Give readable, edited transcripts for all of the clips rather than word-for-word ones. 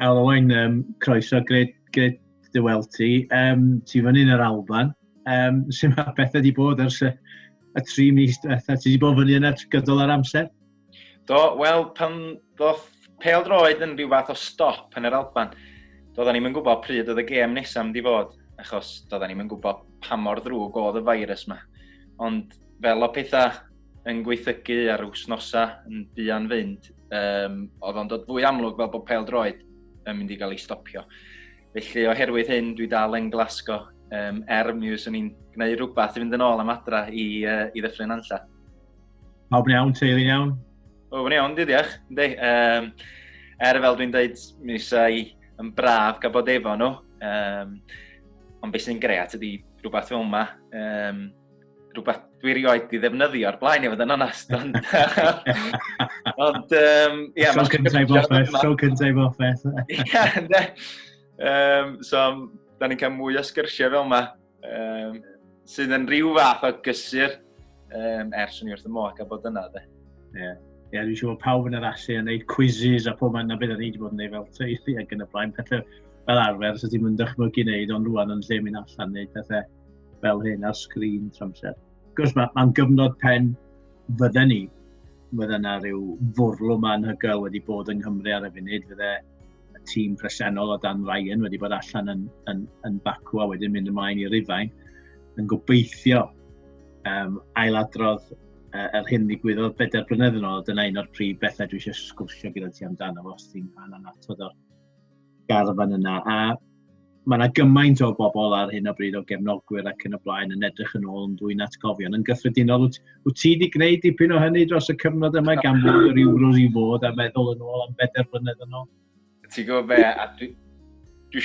Owain, croeso, gred dy weld ti. Ti fan hyn yr Alban. Sut mae bethau wedi bod ers y 3 mis diwetha? Ti wedi bod fyny yn gydol ar amser? Wel, pan ddoth pêl-droed yn rhyw fath o stop yn yr Alban, doedden ni'n gwybod pryd oedd y gêm nesaf mynd i fod, achos doedden ni'n gwybod pa mor ddrwg oedd y virus yma. Ond fel o pethau yn gweithygu ar wsnosa yn buan fynd, oedd o'n dod fwy amlwg fel bod pêl-droed yn mynd i gael ei stopio. Felly oherwydd hyn, dwi dal yn Glasgow, mi wyswn ni'n gwneud rhywbeth i fynd yn ôl am adra i ddyffryn anlla. Pawb yn iawn, teulu'n iawn? Pawb yn iawn, diolch. Fel dwi'n dweud, mi wysau yn braf gael bod efo nhw. Ond beth sy'n gret ydy rhywbeth fel yma. Rhywbeth dwi erioed i ddefnyddio ar blaen i fod yn onest. Tro cyntaf offeth. Ie, ynddo. So, da ni'n cael mwy o sgyrsiau fel yma, sydd yn rhyw fath o gysur ers yn wrth y moch a bod yna. Ie, dwi'n siŵr bod pawb yn yr asu yn gwneud quizzes a pob man na beth ni wedi bod yn gwneud fel teulu ac yn y blaen. Pethau fel arfer, so ti'n mynd dychmygu wneud, ond rwan yn lle mynd allan wneud pethau fel hyn ar sgrin tramser. Gwrs, mae'n gyfnod pen fydden ni. Fydden na rhyw fwrlwm anhygoel wedi bod yng Nghymru ar y funud. Fydde y tîm presennol o Dan Ryan wedi bod allan yn Bacw a wedyn mynd ymlaen i Rufain. Yn gobeithio ailadrodd yr hyn ddigwyddodd 4 blynedd yn ôl. Dyna un o'r prif bethau dwi eisiau sgwrsio gyda ti amdano fo os ti'n rhan anatod o'r garfan yna. A mae yna gymaint o bobl ar hyn o bryd o gefnogwyr ac yn y blaen yn edrych yn ôl yn dwy'n atgofion. Yn gyffredinol, wyt ti wedi gwneud dipyn o hynny dros y cyfnod yma gan bod yr Euros i fod a meddwl yn ôl am 4 blynedd yn ôl? Ti'n gwybod be, a dwi'n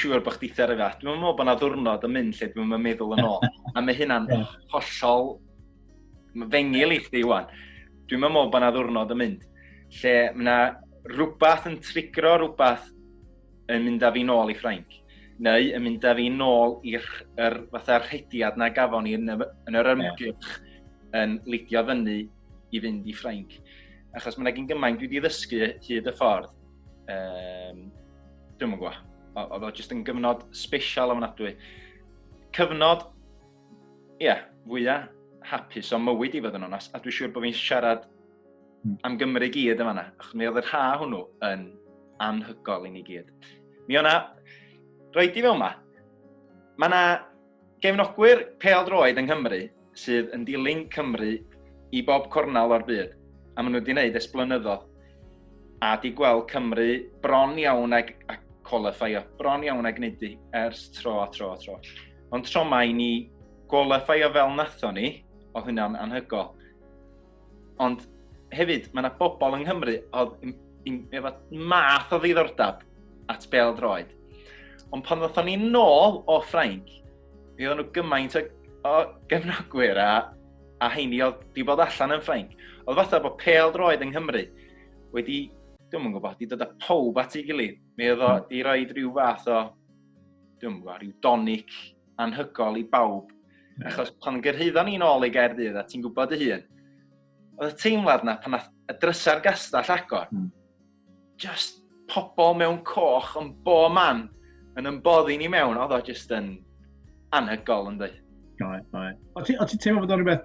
siŵr bod chdi ar y fath. Dwi'n meddwl bod yna ddwrnod yn mynd lle dwi'n meddwl yn ôl. A mae hynna'n hollol fengil i chdi wan. Dwi'n meddwl bod yna ddwrnod yn mynd lle mae yna rhywbeth yn trigro rhywbeth yn mynd â fi nôl i Ffrainc. Neu yn mynd â fi nôl i'r fatha'r rhediad na gafon ni yn yr ymgylch yn lidio fyny i fynd i Ffrainc. Achos mae yna gyn gymaint dwi wedi ddysgu hyd y ffordd. Dwi'n yn gwybod. Oedd o jyst yn gyfnod special ofnadwy. Cyfnod, fwyaf hapus o mywyd i fod yn onest. A dwi'n siŵr bod fi'n siarad am Gymru i gyd yma. Achos mi oedd yr ha hwnnw yn anhygol i ni gyd. Mi o'na roed i fel yma, mae yna gefnogwyr pêl-droed yng Nghymru sydd yn dilyn Cymru i bob cornal o'r byd. A maen nhw wedi gwneud esblynyddoedd. A di gweld Cymru bron iawn ag qualifio, bron iawn ag gneudu ers tro. Ond tro mai ni qualifio fel natho ni, oedd hynna'n anhygol. Ond hefyd, mae yna bobl yng Nghymru efo math o ddiddordeb at pêl-droed. Ond pan ddothon ni nôl o Ffrainc, mi oedden nhw gymaint o gefnogwyr a heini oedd wedi bod allan yn Ffrainc. Oedd fatha bod pêl-droed yng Nghymru wedi, dwi'n yn gwybod, wedi dod â pawb at ei gilydd. Mi oedd o wedi rhoi rhyw fath o, dwi'n yn gwybod, rhyw donic anhygol i bawb. Achos pan gyrhaeddon ni nôl i Gaerdydd a ti'n gwybod y hun, oedd y teimlad na pan nath y drysau'r gastell agor, just pobl mewn coch yn bo man, yn ymboddi ni mewn, oedd o jyst yn anhygol yn dweud. O ti'n teimlo bod o'n rhywbeth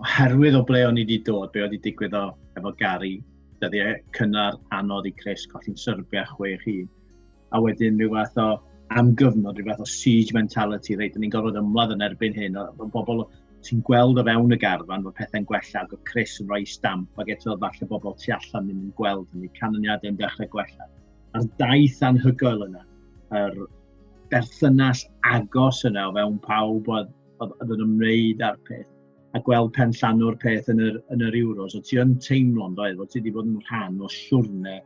oherwydd o ble o'n i wedi dod, be oedd wedi digwydd efo Gary, dyddiau cynnar anodd i Chris, colli'n Serbia 6-1, a wedyn rhyw fath o amgyfnod, rhyw fath o siege mentality, reit, ni'n gorfod ymladd yn erbyn hyn, o bobl ti'n gweld o fewn y garfan, bod pethau'n gwella, ac o Chris yn rhoi stamp, ac eto falle bobl tu allan ddim yn gweld hynny, canlyniadau yn dechrau gwella. A'r daith anhygoel yna, yr berthynas agos yna o fewn pawb oedd yn ymwneud â'r peth, a gweld pen llanw'r peth yn yr Euros, o ti yn teimlo'n dweud, bod ti wedi bod yn rhan o siwrne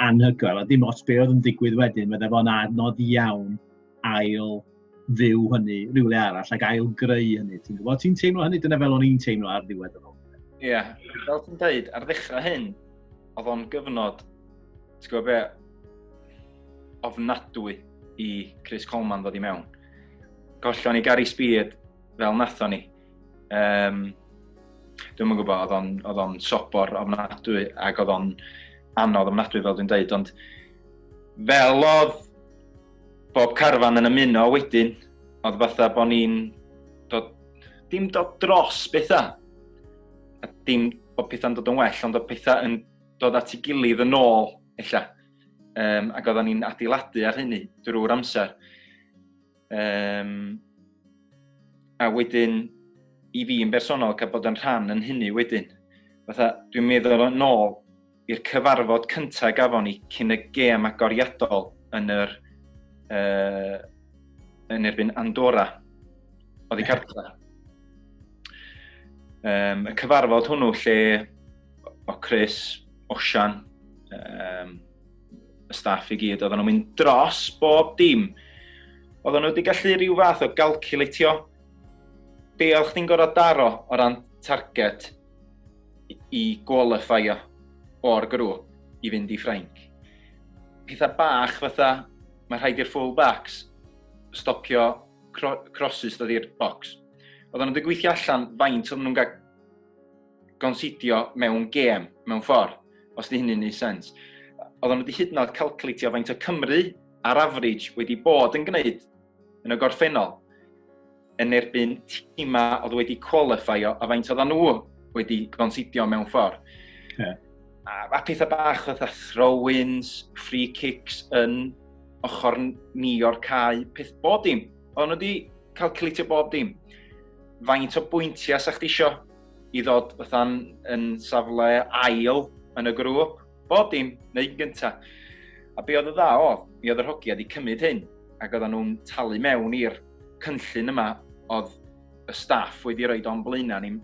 anhygoel, a dim os be oedd yn digwydd wedyn, fydde fo'n adnodd iawn ail fyw hynny, rhywle arall, ac ail greu hynny. Ti'n gwybod, ti'n teimlo hynny, dyna fel o'n i'n teimlo ar ddiwedd yn ôl. Ie, fel ti'n dweud, ar ddechrau hyn, oedd o'n gyfnod, ti'n gwybod be, ofnadwy i Chris Coleman ddod i mewn. Gollon i Gary Speed fel natho ni. Dwi'n yn gwybod, oedd o'n sobor ofnadwy ac oedd o'n anodd ofnadwy fel dwi'n dweud, ond fel oedd bob carfan yn ymuno wedyn, oedd fatha bod ni'n dod, dim dod dros bethau, a dim bod pethau'n dod yn well, ond oedd pethau yn dod at ei gilydd yn ôl, ella. Ac oedden ni'n adeiladu ar hynny drwy'r amser. A wedyn, i fi yn bersonol, cael bod yn rhan yn hynny wedyn. Fatha, dwi'n meddwl yn ôl i'r cyfarfod cyntaf gafon ni cyn y gêm agoriadol yn erbyn Andorra. Oedd i cartra. Y cyfarfod hwnnw lle o Chris, Osian, y staff i gyd, oedden nhw'n mynd dros bob dim. Oedden nhw wedi gallu rhyw fath o galculatio be oedd chdi'n gorfod daro o ran target i qualifio o'r grŵp i fynd i Ffrainc. Pethau bach fatha, mae rhaid i'r full-backs stopio crosses dod i'r box. Oedden nhw wedi gweithio allan faint oedden nhw'n cael gonsidio mewn gêm, mewn ffordd, os di hynny'n neud sens. Oedden nhw wedi hyd yn oed calculatio faint o Cymru ar average wedi bod yn gwneud yn y gorffennol yn erbyn tîmau oedd wedi qualifio a faint oedden nhw wedi gonsidio mewn ffordd. Yeah. A pethau bach fatha throw-ins, free kicks yn ochr ni o'r cae, bob dim. Oedden nhw wedi calculatio bob dim. Faint o bwyntiau sa chdi isio i ddod yn safle ail yn y grŵp. Bob dim, neu gynta. A be oedd y dda oedd, mi oedd yr hogia wedi cymryd hyn, ac oedden nhw'n talu mewn i'r cynllun yma oedd y staff wedi rhoi o'n blaena ni.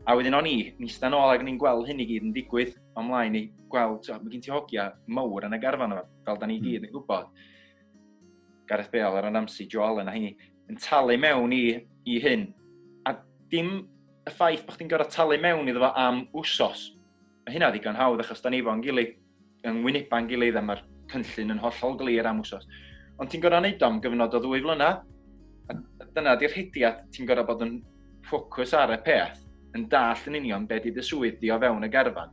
A wedyn o'n ni stan ôl ac ni'n gweld hyn i gyd yn digwydd ymlaen i gweld, mae gen ti hogia mawr yn y garfan yma, fel da ni gyd yn gwybod. Gareth Bale, Aaron Ramsey, Joe Allen a hynny, yn talu mewn i hyn. A dim y ffaith bod chdi'n gorfod talu mewn iddo fo am wsos. Mae hynna ddigon hawdd achos da ni fo'n gilydd, yn wyneba'n gilydd a mae'r cynllun yn hollol glir am wsos. Ond ti'n gorfod wneud am gyfnod o 2 flynedd. A dyna di'r hidiad, ti'n gorfod bod yn ffocws ar y peth, yn dall yn union be di dy swydd di o fewn y garfan.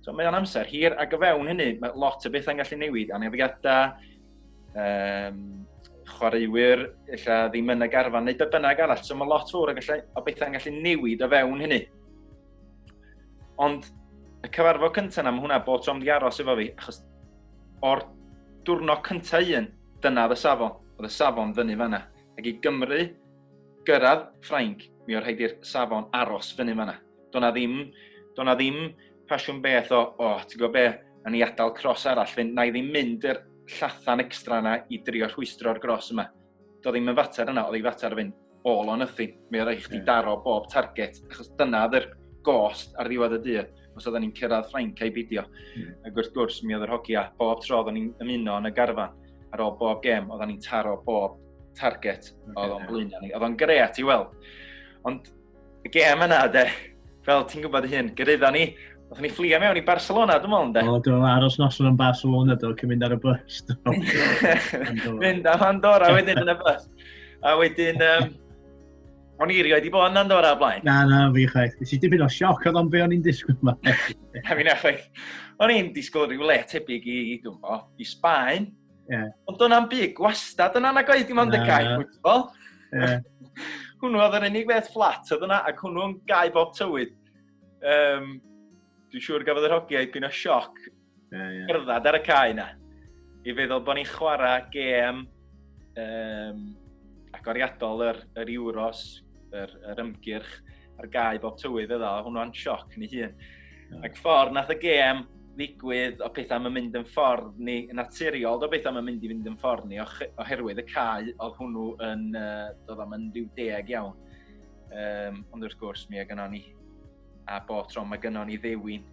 So mae o'n amser hir, ac o fewn hynny, mae lot o bethau'n gallu newid, anafiadau, chwaraewyr, illa ddim yn y garfan, neu be bynnag arall. So mae lot fawr o bethau'n gallu newid o fewn hynny. Ond y cyfarfod cyntaf na, mae hwnna bob tro wedi aros efo fi, achos o'r diwrnod cyntaf un, dyna oedd y safon. Oedd y safon fyny fanna. Ac i Gymru gyrraedd Ffrainc, mi o'r rhaid i'r safon aros fyny fanna. Do'na ddim pasiwn beth ti'n gwybod be, a ni adael cros arall, fynd, na i ddim mynd i'r llathan extra yna i drio rhwystro'r gros yma. Do ddim yn fater yna, oedd ei fater yn fynd all or nothing. Mi oedd eich di daro bob target, achos dyna oedd yr gost ar ddiwedd y dydd, os oedden ni'n cyrraedd Ffrainc a'i bidio. Ac wrth gwrs, mi oedd yr hogia, bob tro oedden ni'n ymuno yn y garfan, ar ôl bob gêm, oedden ni'n taro bob target oedd o'n blaenau ni. Oedd o'n gret i weld. Ond y gêm yna, fel ti'n gwybod hyn, gyrrydda ni, oedden ni fflio mewn i Barcelona, dwi'n meddwl, de? O, dwi'n aros noson yn Barcelona, dwi'n mynd ar y bus. Mynd am Andorra wedyn yn y bus. A wedyn, o'n i rioed i bod yn Andorra o blaen. Na, fi chwaith. Nes i dipyn o sioc oedd o'n be o'n i'n disgwyl yma. O'n i'n disgwyl rhyw le tebyg i Sbaen. Ond dona'n byd gwastad yna nag oedd dim ond y cae fwtbol. Hwnnw oedd yr unig beth fflat oedd yna, ac hwnnw'n gau bob tywyd. Dwi'n siŵr gafodd yr hogiau dipyn o sioc gyrddad ar y cae yna. I feddwl bod ni'n chwarae gêm agoriadol yr Euros, yr ymgyrch ar gau bob tywydd edda, hwnnw'n sioc ni hun. Ac ffordd nath y gêm ddigwydd o pethau mae'n mynd yn ffordd ni, yn naturiol o pethau mae'n mynd i fynd yn ffordd ni, oherwydd y cae oedd hwnnw yn dod am yn rhyw 10 iawn. Ond wrth gwrs mi a gynnon ni, a bob tro mae gynnon ni ddewin,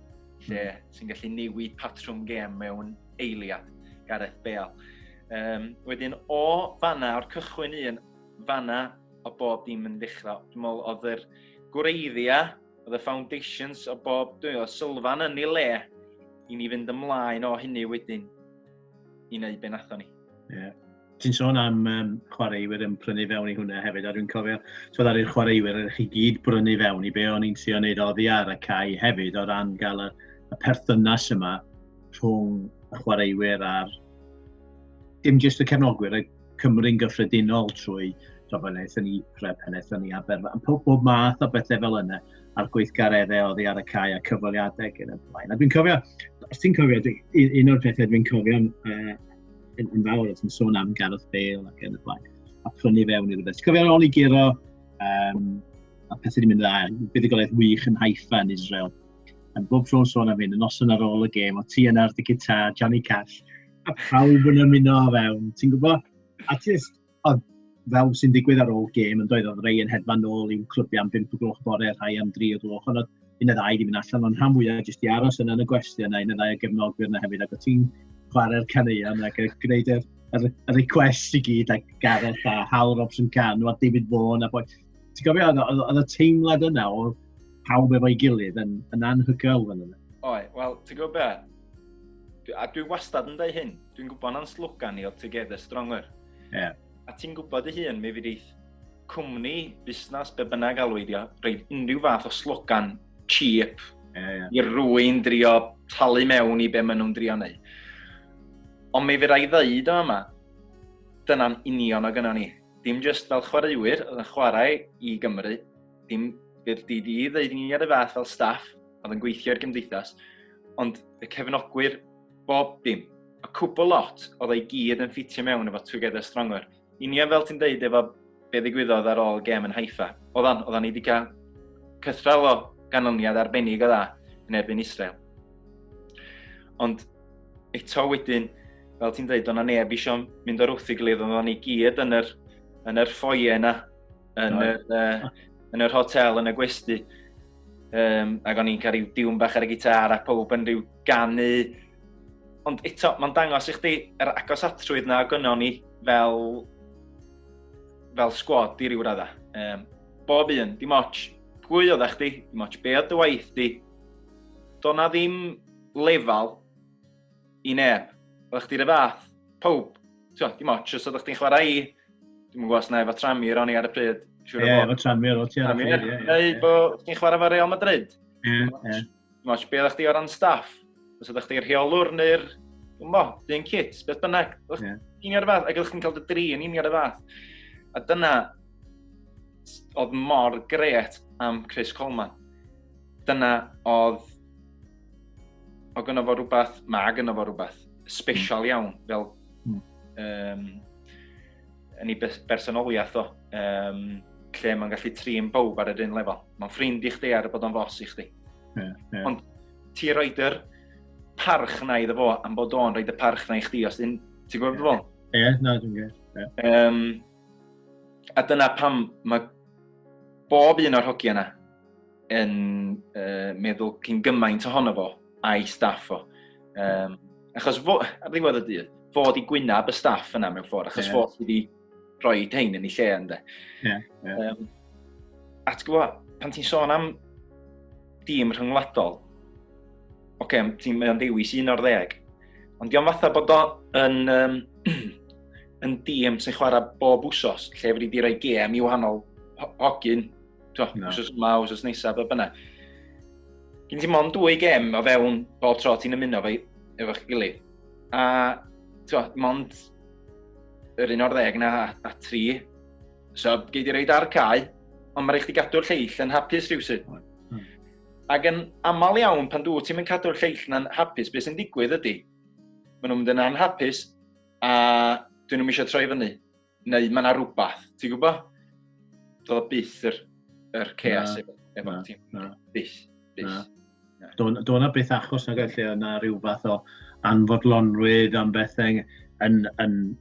lle sy'n gallu newid patrwm gêm mewn eiliad, Gareth Bale. Wedyn o fanna, o'r cychwyn un, fanna o bob dim yn dechrau. Dwi'n meddwl oedd yr gwreiddiau, oedd y foundations o bob, sylfan yn ei le, i ni fynd ymlaen o hynny wedyn i wneud be nathon ni. Ti'n sôn am chwaraewyr yn prynu fewn i hwnna hefyd, a dwi'n cofio, so ddaru'r chwaraewyr yn chi gyd brynu fewn i be o'n i'n trio wneud oddi ar y cae hefyd, o ran gael y perthynas yma rhwng y chwaraewyr a'r dim jyst y cefnogwyr, y Cymru'n gyffredinol trwy drafod ni Pennaeth ni Aberfan, pob math o bethau fel yna, a'r gweithgareddau oddi ar y cae a cyfweliadau gyda'r blaen. A dwi'n cofio, os ti'n cofio, un o'r pethau dwi'n cofio yn fawr, os ti'n sôn am Gareth Bale ac yn y blaen, a prynu fewn i rhywbeth. Ti'n cofio ar ôl i giro, a pethau wedi mynd dda, buddigolaeth wych yn Haifa yn Israel. A bob tro'n sôn am hyn, yn noson ar ôl y gêm, o ti yna ar dy gitar, Johnny Cash, a pawb yn ymuno o fewn, ti'n gwybod? A just, fel sy'n digwydd ar ôl gêm, yn doedd oedd rei yn hedfan nôl i'w clwbiau am 5 o gloch bore, rhai am 3 o gloch, ond un y ddau di mynd allan, ond rhan fwyaf jyst i aros yna yn y gwestiwn, un y ddau o gefnogwyr yna hefyd, ac o ti'n chwarae'r caneuon, ac gwneud y request i gyd, ac Gareth a Hal Robson Can, a David Vaughan, a boi. Ti'n gofio, oedd y teimlad yna o pawb efo'i gilydd yn anhygoel fan yna. Oi, wel, ti'n gwybod be? A dwi wastad yn dweud hyn, dwi'n gwybod na'n slogan ni o Together Stronger. Yeah. A ti'n gwybod y hun, mi fydd eith cwmni, busnes, be bynnag alwydio, roedd unrhyw fath o slogan cheap i rwy'n drio talu mewn i be maen nhw'n drio neud. Ond mi fydd rai ddeud o yma, dyna'n union o gynno ni. Dim just fel chwaraewyr, oedd yn chwarae i Gymru, dim fydd di ddeud ni ar y fath fel staff, oedd yn gweithio i'r gymdeithas, ond y cefnogwyr, bob dim, a cwbl lot oedd ei gyd yn ffitio mewn efo Together Stronger. Union fel ti'n deud efo be ddigwyddodd ar ôl gêm yn Haifa. Oeddan ni wedi cael cythral o ganlyniad arbennig o dda yn erbyn Israel. Ond eto wedyn, fel ti'n deud, o'na neb isio mynd o'r wrth i gilydd, oeddan ni gyd yn yr ffoie yna, yn yr hotel, yn y gwesty. Ac o'n i'n cael rhyw diwn bach ar y gitar a pob yn rhyw ganu. Ond eto, mae'n dangos i chdi yr agos atrwydd na gynno ni fel sgwad i ryw radda. Bob un, dim ots pwy oedd chdi, dim ots be oedd dy waith di. Do na ddim lefal i neb. Oedd chdi'r fath, pob, dim ots os oedd chdi'n chwarae i, dim yn gwas na efo Tranmere o'n i ar y pryd. Efo Tranmere o ti ar y pryd. Neu bod chdi'n chwarae efo Real Madrid. Dim ots be oedd chdi o ran staff. Os oedd chdi'r rheolwr neu'r, dyn kit, beth bynnag. Un ar y fath, ac oedd chdi'n cael dy dri yn un ar y fath. A dyna oedd mor gret am Chris Coleman. Dyna oedd gynno fo rhywbeth, gynno fo rhywbeth special iawn, fel yn ei bersonoliaeth o, lle mae'n gallu trin bawb ar yr un lefel. Mae'n ffrind i chdi ar y bod o'n fos i chdi. Ond ti roed yr parch na iddo fo am bod o'n roed y parch na i chdi, os ti'n gwybod fo? Ie, na, dwi'n gwybod. A dyna pam mae bob un o'r hogia yna yn meddwl cyn gymaint ohono fo a'i staff o. Achos ar ddiwedd y dydd, fod i gwynab y staff yna mewn ffordd, achos fod wedi rhoi hein yn ei lle ynddo. A ti'n gwybod, pan ti'n sôn am dîm rhyngwladol, mae'n dewis 1 o'r 10, ond diolch fatha bod o yn dîm sy'n chwarae bob wsos, lle fyddi di roi gêm i wahanol hogyn, wsos yma, wsos nesaf, be bynnag. Gyn ti mond 2 gêm o fewn bob tro ti'n ymuno efo'ch gilydd. A mond yr 1 o'r 10 na a 3, so gei di roed ar cae, ond mae rhaid chdi gadw'r lleill yn hapus rhywsyd. Ac yn aml iawn pan ti'n mynd cadw'r lleill yn hapus, beth sy'n digwydd ydy, maen nhw'n mynd yn anhapus, a dyn nhw'n eisiau troi fyny, neu mae yna rhywbeth, ti'n gwybod? Doedd o byth yr chaos efo tîm. Byth. Doedd yna byth achos na gallu yna rhyw fath o anfodlonrwydd am bethau yn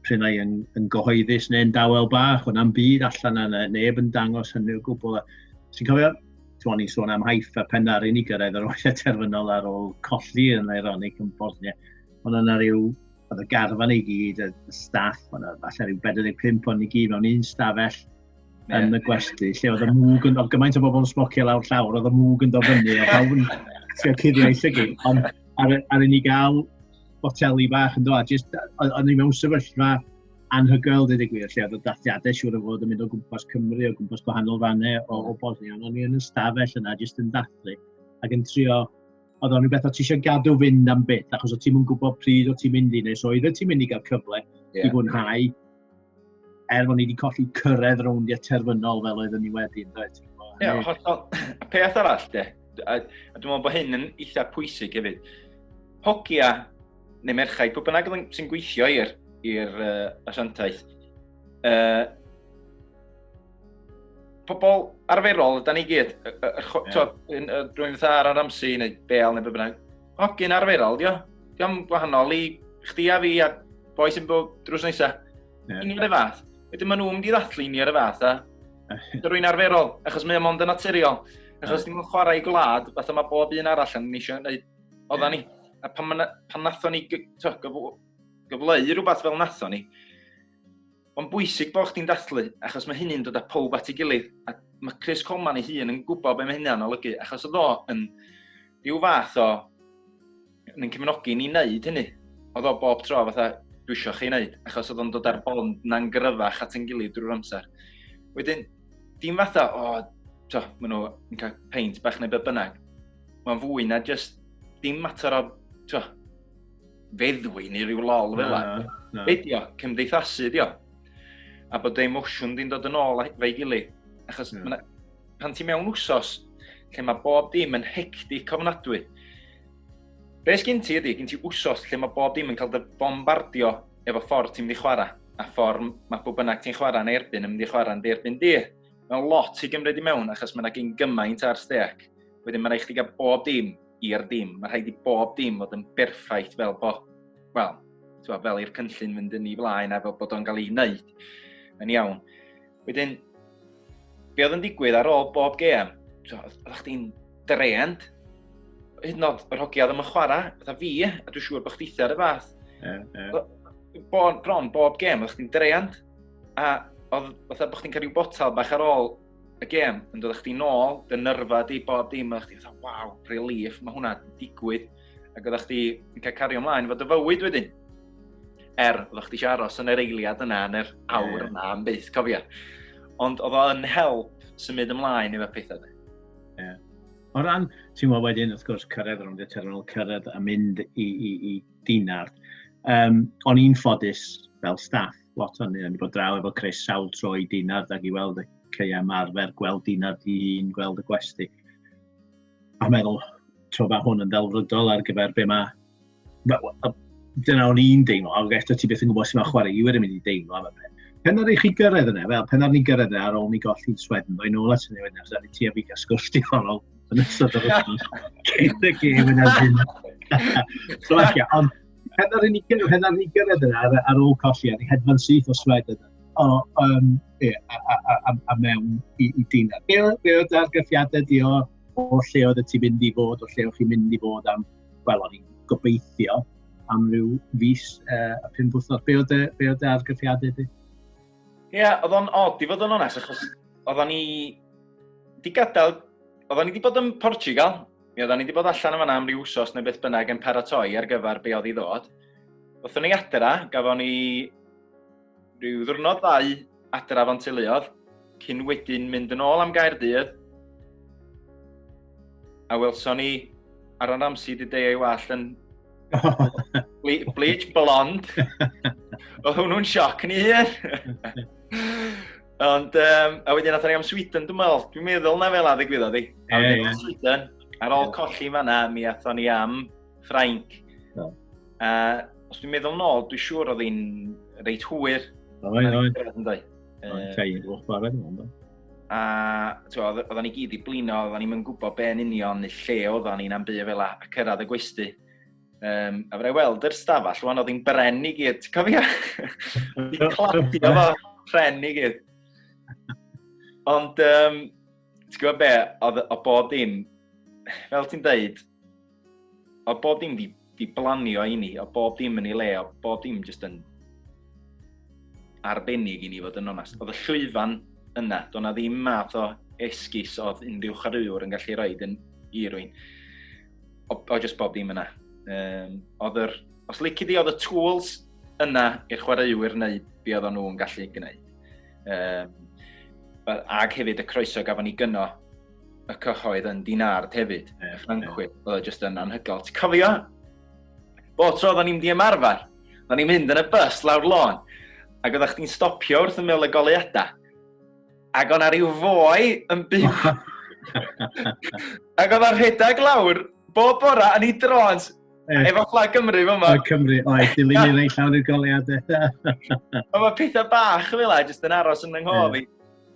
prynau yn gyhoeddus neu'n dawel bach, ond am byd allan yna, neb yn dangos hynny o gwbl. Ti'n cofio, ni'n sôn am Haifa pen ar unig gyrraedd yr oedden terfynol ar ôl colli yn ironic yn Bosnia. Ond yna oedd y garfan i gyd, y staff, falle rhyw 45 o'n i gyd mewn un stafell yn y gwesty, lle oedd y mwg yn dod, gymaint o bobl yn smocio lawr llawr, oedd y mwg yn dod fyny, a pawb yn cuddio eisiau gyd. Ond ar unig gael boteli bach yn dod, o'n i mewn sefyllfa anhygoel, dweud y gwir, lle oedd y dathiadau siŵr o fod yn mynd o gwmpas Cymru, o gwmpas gwahanol fannau o Bosnia, ond o'n i yn y stafell yna, jyst yn dathlu, ac yn trio, oedd o'n rhywbeth o ti eisiau gadw fynd am bit, achos o ti'n mynd gwybod pryd o ti'n mynd i, neu so oedd ti'n mynd i gael cyfle, i fwynhau, bod ni wedi colli cyrraedd rowndiau terfynol fel oedden ni wedi. Ie, hollol. A peth arall, a dwi'n meddwl bod hyn yn eitha pwysig hefyd. Hogia, neu merchaid, pwy bynnag sy'n gweithio i'r asiantaeth, pobl arferol, da ni gyd, rwy'n fatha ar amser neu bel neu bynnag, hogyn arferol, diolch gwahanol i chdi a fi a boi sy'n bod drws nesaf. Union y fath. Wedyn maen nhw'n mynd i ddathlu union y fath a rwy'n arferol, achos mae o mond yn naturiol. Achos dim yn chwarae i gwlad, fatha mae bob un arall yn eisiau gwneud oedden ni. A pan nathon ni gyfleu rhywbeth fel nathon ni, Ond bwysig bod chdi'n dathlu, achos mae hynny'n dod â pob at ei gilydd. A mae Chris Coleman ei hun yn gwybod beth mae hynny'n olygu, achos oedd o yn rhyw fath o yn cefnogi ni wneud hynny. Oedd o bob tro fatha, dwi eisiau chi wneud, achos oedd o'n dod ar bond na'n gryfach at ein gilydd drwy'r amser. Wedyn, dim fatha, maen nhw yn cael peint bach neu beth bynnag. Mae'n fwy na just, dim mater o, feddwi neu ryw lol fel yna. Be di o, cymdeithasu di o. A bod y emosiwn di'n dod yn ôl fe'i gilydd. Achos pan ti mewn wsos, lle mae bob dim yn hectic ofnadwy. Be sgyn ti ydy, gyn ti wsos lle mae bob dim yn cael dy bombardio efo ffordd ti'n mynd i chwarae. A ffordd mae bob bynnag ti'n chwarae yn erbyn yn mynd i chwarae yn derbyn di. Mae'n lot i gymryd i mewn achos mae'n gyn gymaint ar stec. Wedyn mae'n rhaid chdi gael bob dim i'r dim. Mae'n rhaid i bob dim fod yn berffaith fel fel i'r cynllun fynd yn ei blaen a fel bod o'n cael ei wneud yn iawn. Wedyn, be oedd yn digwydd ar ôl bob gêm, oedd chdi'n dreend, hyd yn oed yr hogia ddim yn chwarae, fatha fi, a dwi'n siŵr bod chdi eitha ar y fath. Bron bob gêm, oedd chdi'n dreend, a oedd fatha bod chdi'n cael rhyw botal bach ar ôl y gêm, yn dod chdi nôl, dy nyrfa di bob dim, oedd chdi fatha, waw, relief, mae hwnna digwydd, ac oedd chdi yn cael cario ymlaen fod y fywyd wedyn. Oedd chdi eisiau aros yn yr eiliad yna, yn yr awr yna, yn byth, cofia. Ond oedd o'n help symud ymlaen efo pethau. O ran, ti'n meddwl wedyn, wrth gwrs, cyrraedd rhwng y terfynol, cyrraedd a mynd i dinart. O'n i'n ffodus fel staff, lot o'n ni bod draw efo Chris sawl tro i dinart ac i weld y CM arfer, gweld dinart i un, gweld y gwesti. A meddwl, tro ba hwn yn delfrydol ar gyfer be mae... Dyna o'n i'n deimlo, a eto ti beth yn gwybod sy'n ma'n chwarae, i wedi mynd i deimlo am y peth. Pen ar eich chi gyrraedd yna, fel pen ar ni gyrraedd yna ar ôl ni golli Sweden, dwi'n nôl at hynny wedyn, achos ti a fi gael sgwrs diddorol yn ystod o'r wrthnos, cyn y gêm yn erbyn. So eich, ond pen ar ni gyrraedd yna ar ôl colli, ar ei hedfan syth o Sweden, a mewn i dina. Be oedd argyffiadau di o lle oedd ti mynd i fod, o lle oedd chi'n mynd i fod am, wel, o'n i'n gobeithio, am ryw fis a 5 wythnos. Be oedd argyffiadau di? Ie, oedd o'n od i fod yn onest, achos oedd ni wedi gadael, oedd ni wedi bod yn Portugal, oedd ni wedi bod allan yma am ryw wsos neu beth bynnag yn paratoi ar gyfer be oedd i ddod. Oeddwn ni adra, gafon ni ryw ddwrnod 2 adra fo'n teuluodd, cyn wedyn mynd yn ôl am Gaerdydd, a welson ni ar yr amser di deu ei wall yn bleach blond. Oedd hwnnw'n sioc ni hyn. Ond, a wedyn nath ni am Sweden, dwi'n meddwl na fel a ddigwyddodd i. A wedyn am Sweden, ar ôl colli fanna, mi athon ni am Ffrainc. Os dwi'n meddwl nôl, dwi'n siŵr oedd hi'n reit hwyr. Oed. Fein, gwch barod yn ond. A oedden ni gyd i blino, oedden ni'n gwybod be'n union neu lle oedden ni'n am byd fel a cyrraedd y gwesti. A fydda i weld yr stafall, rwan oedd hi'n bren i gyd, ti'n cofio? Di cladio fo bren i gyd. Ond, ti'n gwybod be, o bob dim, fel ti'n deud, o bob dim di blanio i ni, o bob dim yn ei le, o bob dim jyst yn arbennig i ni fod yn onest. Oedd y llwyfan yna, doedd na ddim math o esgus oedd unrhyw chwaraewr yn gallu rhoi i rywun. O jyst bob dim yna. Os lici di, oedd y tools yna i'r chwaraewyr wneud be oedden nhw'n gallu gwneud. Ag hefyd y croeso gafon ni gynno y cyhoedd yn dinard hefyd. Ffrancwyr, oedd o jyst yn anhygoel. Ti'n cofio? Bo tro oedden ni'n mynd i ymarfer. Da ni'n mynd yn y bus lawr lôn, ac oeddech chdi'n stopio wrth ymyl y goleuadau. Ac o'na ryw foi yn byw. Ac oedd o'n rhedeg lawr, bob bora yn ei drons, efo Flag Cymru fo yma. Cymru, oed, dilyn i'n rhaid llawn i'r goleadau. Ond mae pethau bach fel jyst yn aros yn ynghof i.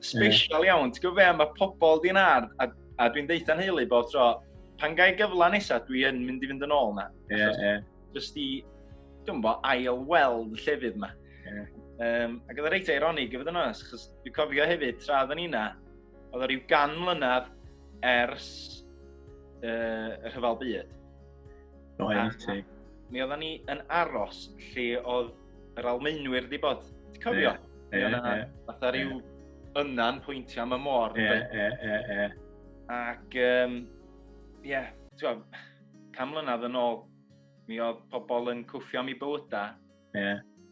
Special iawn, ti'n gwybod be, mae pobl di'n ar, a dwi'n deitha'n heulu bod tro, pan gai gyfla nesaf, dwi yn mynd i fynd yn ôl na. Just i, dwi'n bo, ail-weld y llefydd yma. Ac oedd y reit ironig i fod yn oes, achos dwi'n cofio hefyd, tra oedden ni na, oedd o ryw 100 mlynedd ers y rhyfel byd. Mi oedden ni yn aros lle oedd yr Almaenwyr di bod. Ti'n cofio? Fatha ryw yna'n pwyntio am y môr. Ac, ie, ti'n gwybod, 100 mlynedd yn ôl, mi oedd pobl yn cwffio am ei bywyda.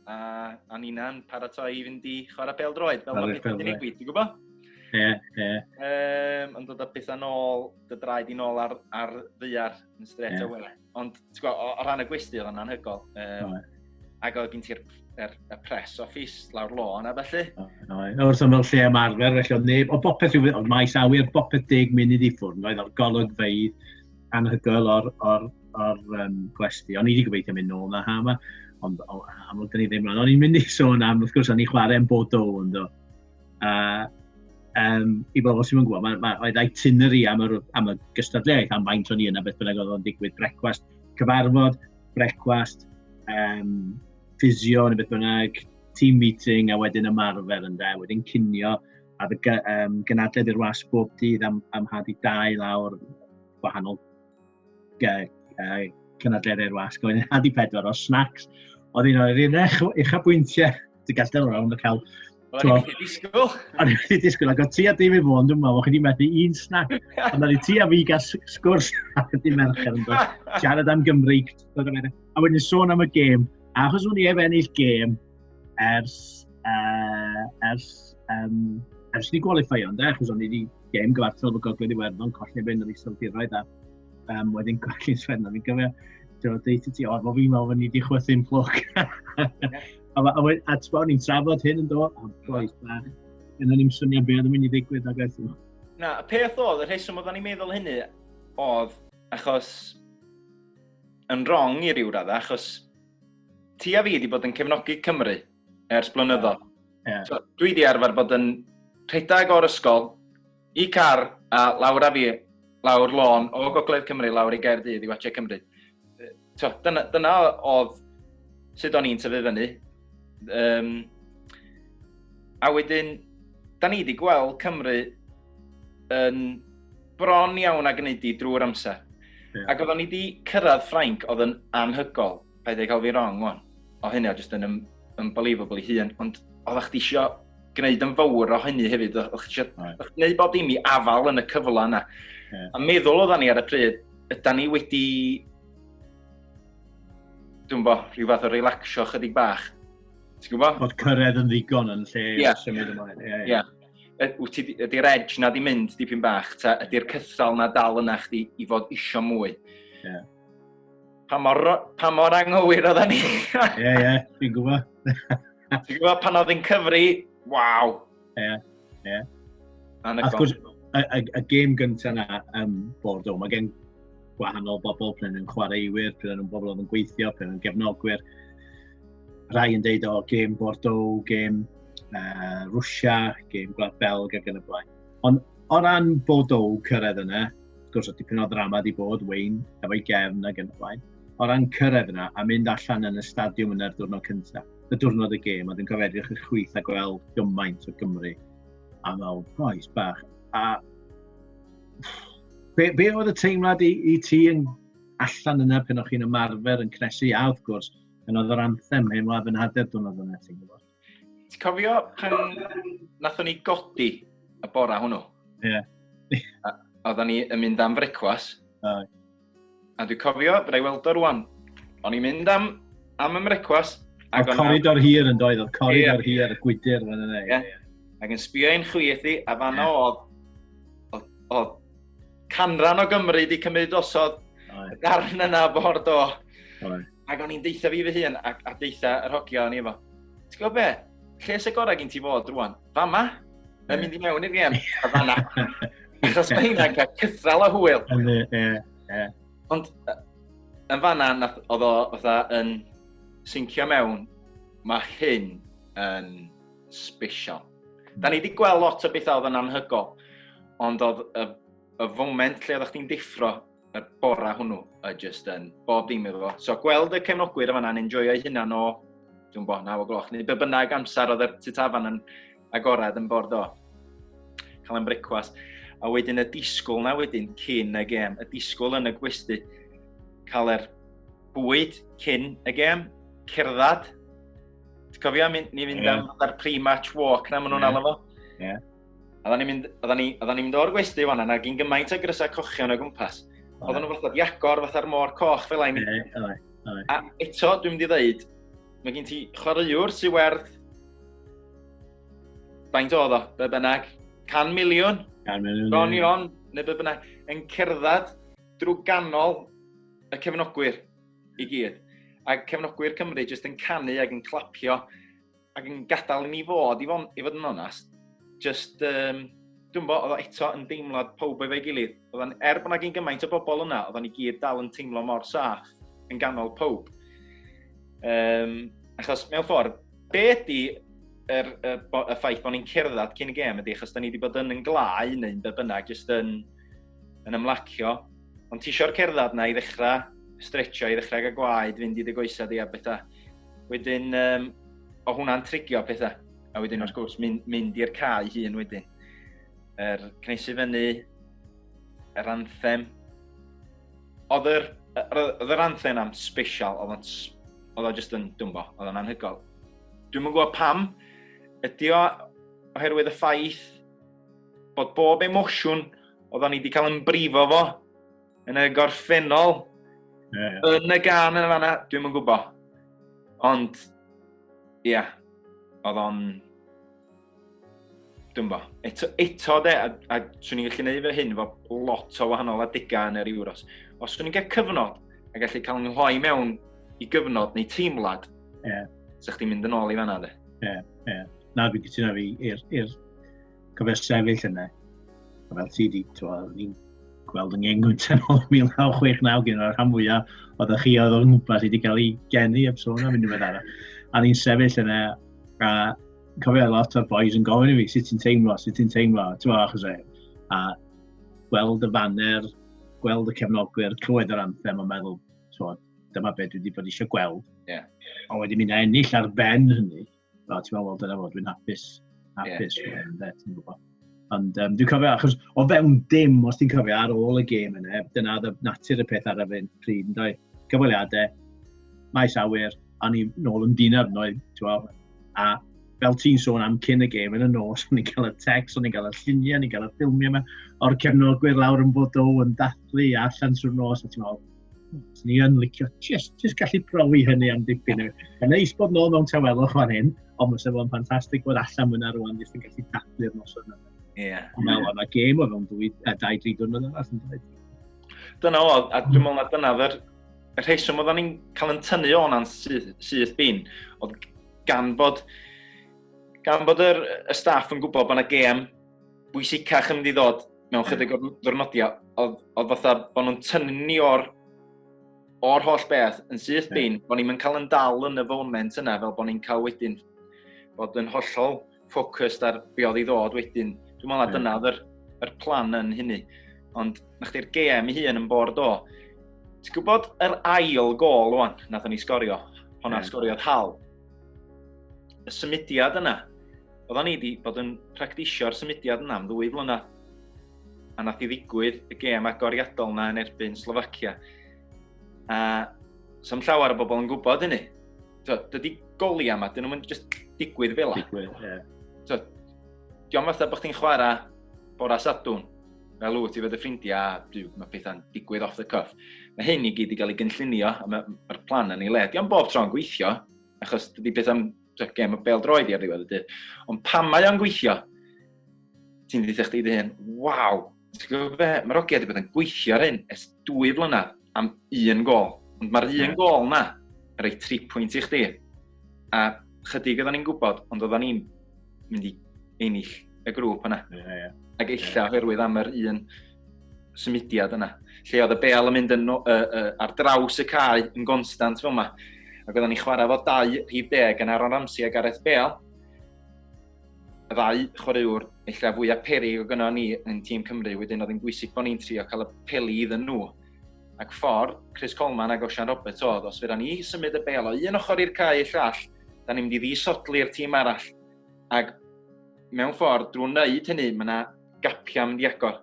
A ni'n paratoi i fynd i chwarae pêl-droed, fel mae pethau di'n digwydd, ti'n gwybod? Ond dod â pethau nôl, dy draed i nôl ar ddiar yn stret Owain. Ond, ti'n gwybod, o ran y gwesti oedd yn anhygol. Ac oedd gen ti'r press office lawr lôn a felly. Wrth ymwyl lle ymarfer, felly oedd neb, o bopeth yw, oedd maes awyr bopeth 10 munud i ffwrn, oedd o'r golygfeydd anhygol o'r gwesti. O'n i wedi gobeithio mynd nôl na hama, ond amlwg dyn ni ddim rhan. O'n i'n mynd i sôn am, wrth gwrs, o'n i chwarae yn Bordeaux, ynddo. I bobl sy'n gwybod, oedd itinerary am y gystadleuaeth am faint o'n i yna beth bynnag oedd o'n digwydd, brecwast, cyfarfod, brecwast, ffisio neu beth bynnag, team meeting a wedyn ymarfer yn de, wedyn cinio, a gynadledd i'r wasg bob dydd am hadu 2 lawr gwahanol cynadledd i'r wasg, wedyn hadu 4 o snacks, oedd un o'r un uchafbwyntiau, ti'n gadael rhawn o cael. Oedd wedi disgwyl. Oedd wedi disgwyl, ac oedd ti a dim i fod, dwi'n meddwl, chi wedi methu un snack. Ond oedd ti a fi gael sgwrs ac ydy mercher yn dod. Siarad am Gymru. A wedyn sôn am y gêm, achos o'n i ef ennill gêm ers ni gwalifio, achos o'n i wedi gêm gyfartal fo Gogledd Iwerddon, colli ben yr Iseldiroedd a wedyn colli'n Sfenna. Fi'n gyfer, deitha ti, fo fi'n meddwl, ni wedi chwythu'n plwc. A ti'n ni'n trafod hyn yn dod, yna ni'n swnio be oedd yn mynd i ddigwydd ag eithaf. Na, y peth oedd, y rheswm oedden ni'n meddwl hynny oedd achos yn wrong i ryw radda, achos ti a fi wedi bod yn cefnogi Cymru ers blynyddoedd. So, dwi wedi arfer bod yn rhedeg o'r ysgol, i car a lawr a fi, lawr lôn o Gogledd Cymru, lawr i Gaerdydd i watchau Cymru. So, dyna oedd sut o'n i'n tyfu fyny. A wedyn, da ni wedi gweld Cymru yn bron iawn ag yn eidi drwy'r amser. Ac oedden ni wedi cyrraedd Ffrainc oedd yn anhygol, paid ei cael fi wrong, wan. O hynny o jyst yn unbelievable i hun, ond oeddech chi isio gwneud yn fawr o hynny hefyd, oeddech chi isio gwneud bod dim i afal yn y cyfle yna. A meddwl oedden ni ar y pryd, ydyn ni wedi, dwi'n bo, rhyw fath o relaxio chydig bach. Ti'n gwybod? Bod cyrraedd yn ddigon yn lle symud ymlaen. Ydy'r edge na di mynd dipyn bach, ta ydy'r cythal na dal yna chdi i fod isio mwy. Pa mor anghywir oedden ni? Dwi'n gwybod. Ti'n gwybod pan oedd yn cyfri, waw. A wrth gwrs, y gêm gyntaf yna yn Bordeaux, mae gen gwahanol bobl pryn yn chwaraewyr, pryn yn bobl oedd yn gweithio, pryn yn gefnogwyr. Rai yn deud o gêm Bordeaux, gêm Rwsia, gêm Gwlad Belg ac yn y blaen. Ond o ran Bordeaux cyrraedd yna, wrth gwrs oedd dipyn o ddrama di bod, Gwyn, efo'i gefn ac yn y blaen. O ran cyrraedd yna, a mynd allan yn y stadiwm yna'r diwrnod cyntaf, y diwrnod y gêm, oedd yn cyfedrych y chwith a gweld gymaint o Gymru. A fel, boes bach. A be oedd y teimlad i ti yn allan yna pen o'ch chi'n ymarfer yn cnesu, a wrth gwrs, yn oedd yr anthem hyn mlaf yn hader diwrnod yna, ti'n gwybod? Ti'n cofio pan nathon ni godi y bora hwnnw? Oedden ni yn mynd am frecwas. A dwi'n cofio, byddai weld o rwan. O'n i'n mynd am y frecwas. Oedd coridor hir yn doedd, oedd coridor hir y gwydir fan yna. Ac yn sbio ein chwyth i, a fanno oedd canran o Gymru wedi cymryd osod y darn yna Bordeaux. Ac o'n i'n deitha fi fy hun, a deitha yr hogia o'n i efo. Ti'n gwybod be? Lles y gorau gen ti fod rwan? Fama? Yn mynd i mewn i'r gem, a fanna. Achos mae hynna'n cael cythral o hwyl. Ond yn fanna, oedd o fatha yn syncio mewn, mae hyn yn special. Da ni wedi gweld lot o bethau oedd yn anhygol, ond oedd y foment lle oeddech chdi'n diffro y bora hwnnw just yn bob dim efo. So gweld y cefnogwyr yma na'n enjoyo'i hynna o, dwi'n bod, 9:00, neu be bynnag amser oedd y titafan yn agorad yn bord o. Cael yn brecwas. A wedyn y disgwyl na wedyn cyn y gem, y disgwyl yn y gwesty. Cael yr bwyd cyn y gem, cerddad. Ti'n cofio, ni fynd ar pre-match walk na maen nhw'n alw fo? Ie. A oedden ni'n mynd o'r gwesty fan yna, gyn gymaint o grysa cochion o gwmpas. Oedden nhw fatha diagor fatha'r môr coch fel ein. A eto, dwi'n mynd i ddeud, mae gen ti chwaraewr sy'n werth faint oedd o, be bynnag, 100,000,000, ronion, neu be bynnag, yn cerddad drwy ganol y cefnogwyr i gyd. A cefnogwyr Cymru jyst yn canu ac yn clapio ac yn gadael i ni fod, i fod yn onast. Just, dwi'n bod, oedd o eto yn deimlad pawb efo'i gilydd. Bod na gyn gymaint o bobl yna, oedden ni gyd dal yn teimlo mor saff yn ganol pawb. Achos mewn ffordd, be ydi y ffaith bod ni'n cerddad cyn y gem ydi, achos da ni wedi bod yn glau neu'n be bynnag, jyst yn ymlacio. Ond ti eisiau'r cerddad na i ddechrau stretcho, i ddechrau gael gwaed, fynd i dy goesau di a bethau. Wedyn, o hwnna'n trigio pethau. A wedyn, wrth gwrs, mynd i'r cae hun wedyn. Cnesu fyny, yr anthem. Oedd yr anthem am special, oedd o jyst yn dwmbo, oedd o'n anhygol. Dwi'n yn gwybod pam, ydy o oherwydd y ffaith bod bob emosiwn oedden ni wedi cael yn brifo fo yn y gorffennol yn y gan yn y fanna, dwi'n yn gwybod. Ond, ia, oedd o'n dwi'n bo. Eto de, a swn i'n gallu gwneud fy hyn efo lot o wahanol adegau yn yr Euros. Os swn i'n cael cyfnod a gallu cael yn nghloi mewn i gyfnod neu teimlad, sa chdi'n mynd yn ôl i fanna de. Na, dwi'n gytuno fi i'r cyfer sefyll yna. Fel ti di, ni'n gweld yng Nghengwynt yn ôl 1969 gyda'r rhan fwyaf oedd chi oedd o'n gwmpas wedi cael ei geni eb sôn am unrhyw beth arall. A ni'n sefyll yna, a cofio lot o'r boys yn gofyn i fi, sut ti'n teimlo, achos a gweld y banner, gweld y cefnogwyr, clywed yr anthem a meddwl, dyma beth dwi wedi bod eisiau gweld. A wedi mynd a ennill ar ben hynny, ti'n meddwl, dyna fod, dwi'n hapus, ti'n gwybod. Ond dwi'n cofio, achos o fewn dim, os ti'n cofio ar ôl y gêm yna, dyna natur y peth ar y fynd pryd, yn dweud, cyfweliadau, maes awyr, a ni nôl yn dinar, a fel ti'n sôn am cyn y gêm yn y nos, o'n i'n cael y text, o'n i'n cael y lluniau, o'n i'n cael y ffilmiau yma, o'r cefnogwyr lawr yn bod yn dathlu allan trwy'r nos, a ti'n meddwl, ni yn licio, just gallu profi hynny am dipyn. Yn neis bod nôl mewn tawelwch fan hyn, ond mae'n sefyll yn ffantastig bod allan mwyn ar rwan, jyst yn gallu dathlu'r nos yna. Ond yna gêm o fewn 2-3 diwrnod yna. Dyna o, a dwi'n meddwl na dyna y rheswm oedden ni'n cael yn tynnu o'n syth bin, oedd gan bod y staff yn gwybod bod yna gêm bwysicach yn mynd i ddod mewn chydig o'r ddwrnodiau, oedd fatha bod nhw'n tynnu ni o'r holl beth yn syth bin, bod ni'n cael yn dal yn y foment yna, fel bod ni'n cael wedyn bod yn hollol ffocused ar be oedd i ddod wedyn. Dwi'n meddwl na dyna oedd yr plan yn hynny. Ond na chdi'r gêm ei hun yn bord o. Ti'n gwybod yr ail gol wan, nath ni sgorio, honna sgoriodd Hal. Y symudiad yna, oedden ni wedi bod yn practisio'r symudiad yna am 2 flynedd. A nath i ddigwydd y gêm agoriadol yna yn erbyn Slovacia. A sam llawer o bobl yn gwybod hynny. Dydy goliau yma, dyn nhw'n just digwydd fel la. Diolch fatha bod chdi'n chwarae bora Sadwn, fel wyt i fod y ffrindiau, mae pethau'n digwydd off the cuff. Mae hyn i gyd i gael ei gynllunio, a mae'r plan yn ei le. Diolch bob tro'n gweithio, achos dydy beth am gêm o bêl-droed i ar ddiwedd y dydd. Ond pan mae o'n gweithio, ti'n dweud chdi dy hyn, waw, mae'r ogiad wedi bod yn gweithio ar hyn ers 2 flynedd am 1 gol. Ond mae'r 1 gol na rhoi 3 pwynt i chdi. A chydig oedden ni'n gwybod, ond oedden ni'n mynd i ennill y grŵp yna. Ac illa oherwydd am yr un symudiad yna. Lle oedd y bel yn mynd ar draws y cae yn gonstant fel yma. Ac oedden ni'n chwarae fo 2 rhif 10 yn Aaron Ramsey a Gareth Bale. Y 2 chwaraewr illa fwyaf peryg o gynno ni yn tîm Cymru, wedyn oedd yn bwysig bod ni'n trio cael y peli iddyn nhw. Ac ffordd, Chris Coleman ac Osian Roberts oedd, os fydda ni symud y Bale o un ochr i'r cae i'r llall, da ni'n mynd i ddisodli'r tîm arall. Ac mewn ffordd, drwy'n neud hynny, mae yna gapia'n mynd i agor.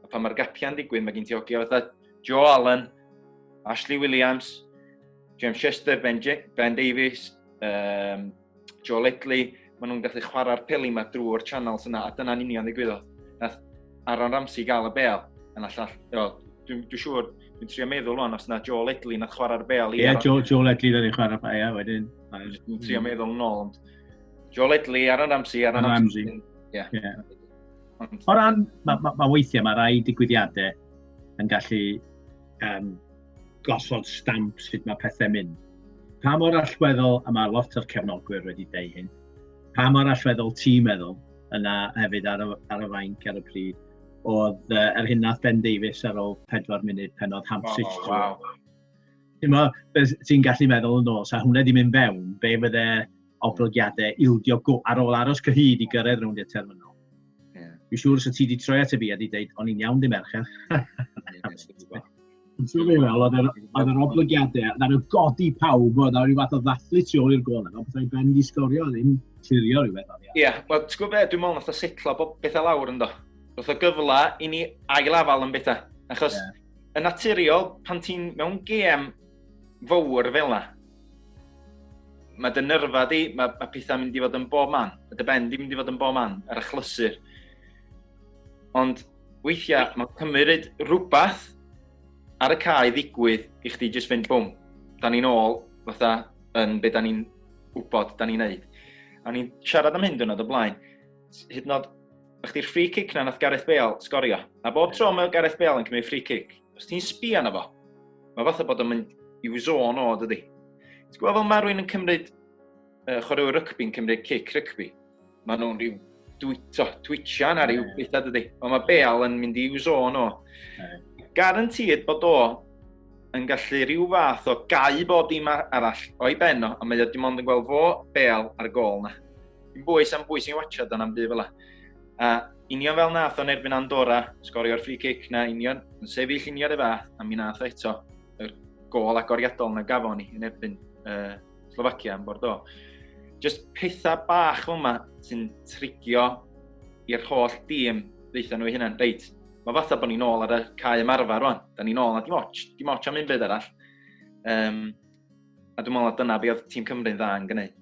A pan mae'r gapia'n digwydd, mae gen ti ogio fatha Joe Allen, Ashley Williams, James Chester, Ben Davies, Joe Ledley, maen nhw'n gallu chwarae'r peli yma drwy'r channels yna, a dyna'n union ddigwyddodd. Nath Aaron Ramsey gael y bel, yn allall, dwi'n siŵr, dwi'n trio meddwl o'n os yna Joe Ledley nath chwarae'r bel. Ie, Joe Ledley nath chwarae'r bel, wedyn. Dwi'n trio meddwl yn ôl, Joe Ledley, Aaron Ramsey. Ie. O ran, mae weithiau, mae rai digwyddiadau yn gallu gosod stamp sut mae pethau mynd. Pa mor allweddol, a mae lot o'r cefnogwyr wedi deud hyn, pa mor allweddol ti'n meddwl yna hefyd ar y fainc ar y pryd, oedd yr hyn nath Ben Davies ar ôl 4 munud pen oedd Hamsich. Ti'n gallu meddwl yn ôl, sa hwnna di mynd fewn, be fydde oblygiadau ildio ar ôl aros cyhyd i gyrraedd rownd i'r terminal. Dwi'n siŵr os ti wedi troi at y fi a di dweud, o'n i'n iawn di mercher. Dwi'n meddwl, oedd yr oblygiadau, oedd yr godi pawb, oedd rhyw fath o ddathlu tu ôl i'r gol, ond byddai'n Ben di sgorio, ddim clirio rhywbeth. Ie, wel, ti'n gwybod be, dwi'n meddwl nath o setlo bethau lawr ynddo. Roedd o gyfla i ni ail-afal yn bethau. Achos, yn naturiol, pan ti'n mewn gêm fawr fel yna, mae dy nyrfa di, mae pethau mynd i fod yn bob man. Mae dy ben di mynd i fod yn bob man ar y chlysur. Ond weithiau, mae'n cymryd rhywbeth ar y cae ddigwydd i chdi jyst fynd bwm. Da ni'n ôl, fatha, yn be da ni'n wybod, da ni'n neud. A ni'n siarad am hyn dyn nhw'n o blaen. Hyd yn oed, chdi'r free kick na nath Gareth Bale sgorio. A bob tro mae Gareth Bale yn cymryd free kick, os ti'n sbio na fo, mae fatha bod o'n mynd i'w zôn o, dydi. Ti'n gwybod fel mae rhywun yn cymryd chwaraewyr rygbi'n cymryd kick rygbi? Mae nhw'n rhyw twitchan ar ryw bethau, dydi. Ond mae Bale yn mynd i'w zôn o. Garantid bod o yn gallu rhyw fath o gau bod dim arall o'i ben o, a mae o dim ond yn gweld fo Bale ar y gol na. Dim bwys am bwys i'n watchad yna'n byd fel yna. A union fel nath o'n erbyn Andorra, sgorio'r free kick na union, yn sefyll union y fath, a mi nath eto y gol agoriadol na gafon ni yn erbyn Slovacia yn Bordeaux. Just pethau bach fel yma sy'n trigio i'r holl dîm ddeitha nhw hynna'n reit. Mae fatha bod ni'n ôl ar y cae ymarfer rwan. Da ni'n ôl na dim ots am un byd arall. A dwi'n meddwl na dyna be oedd tîm Cymru'n dda yn gwneud.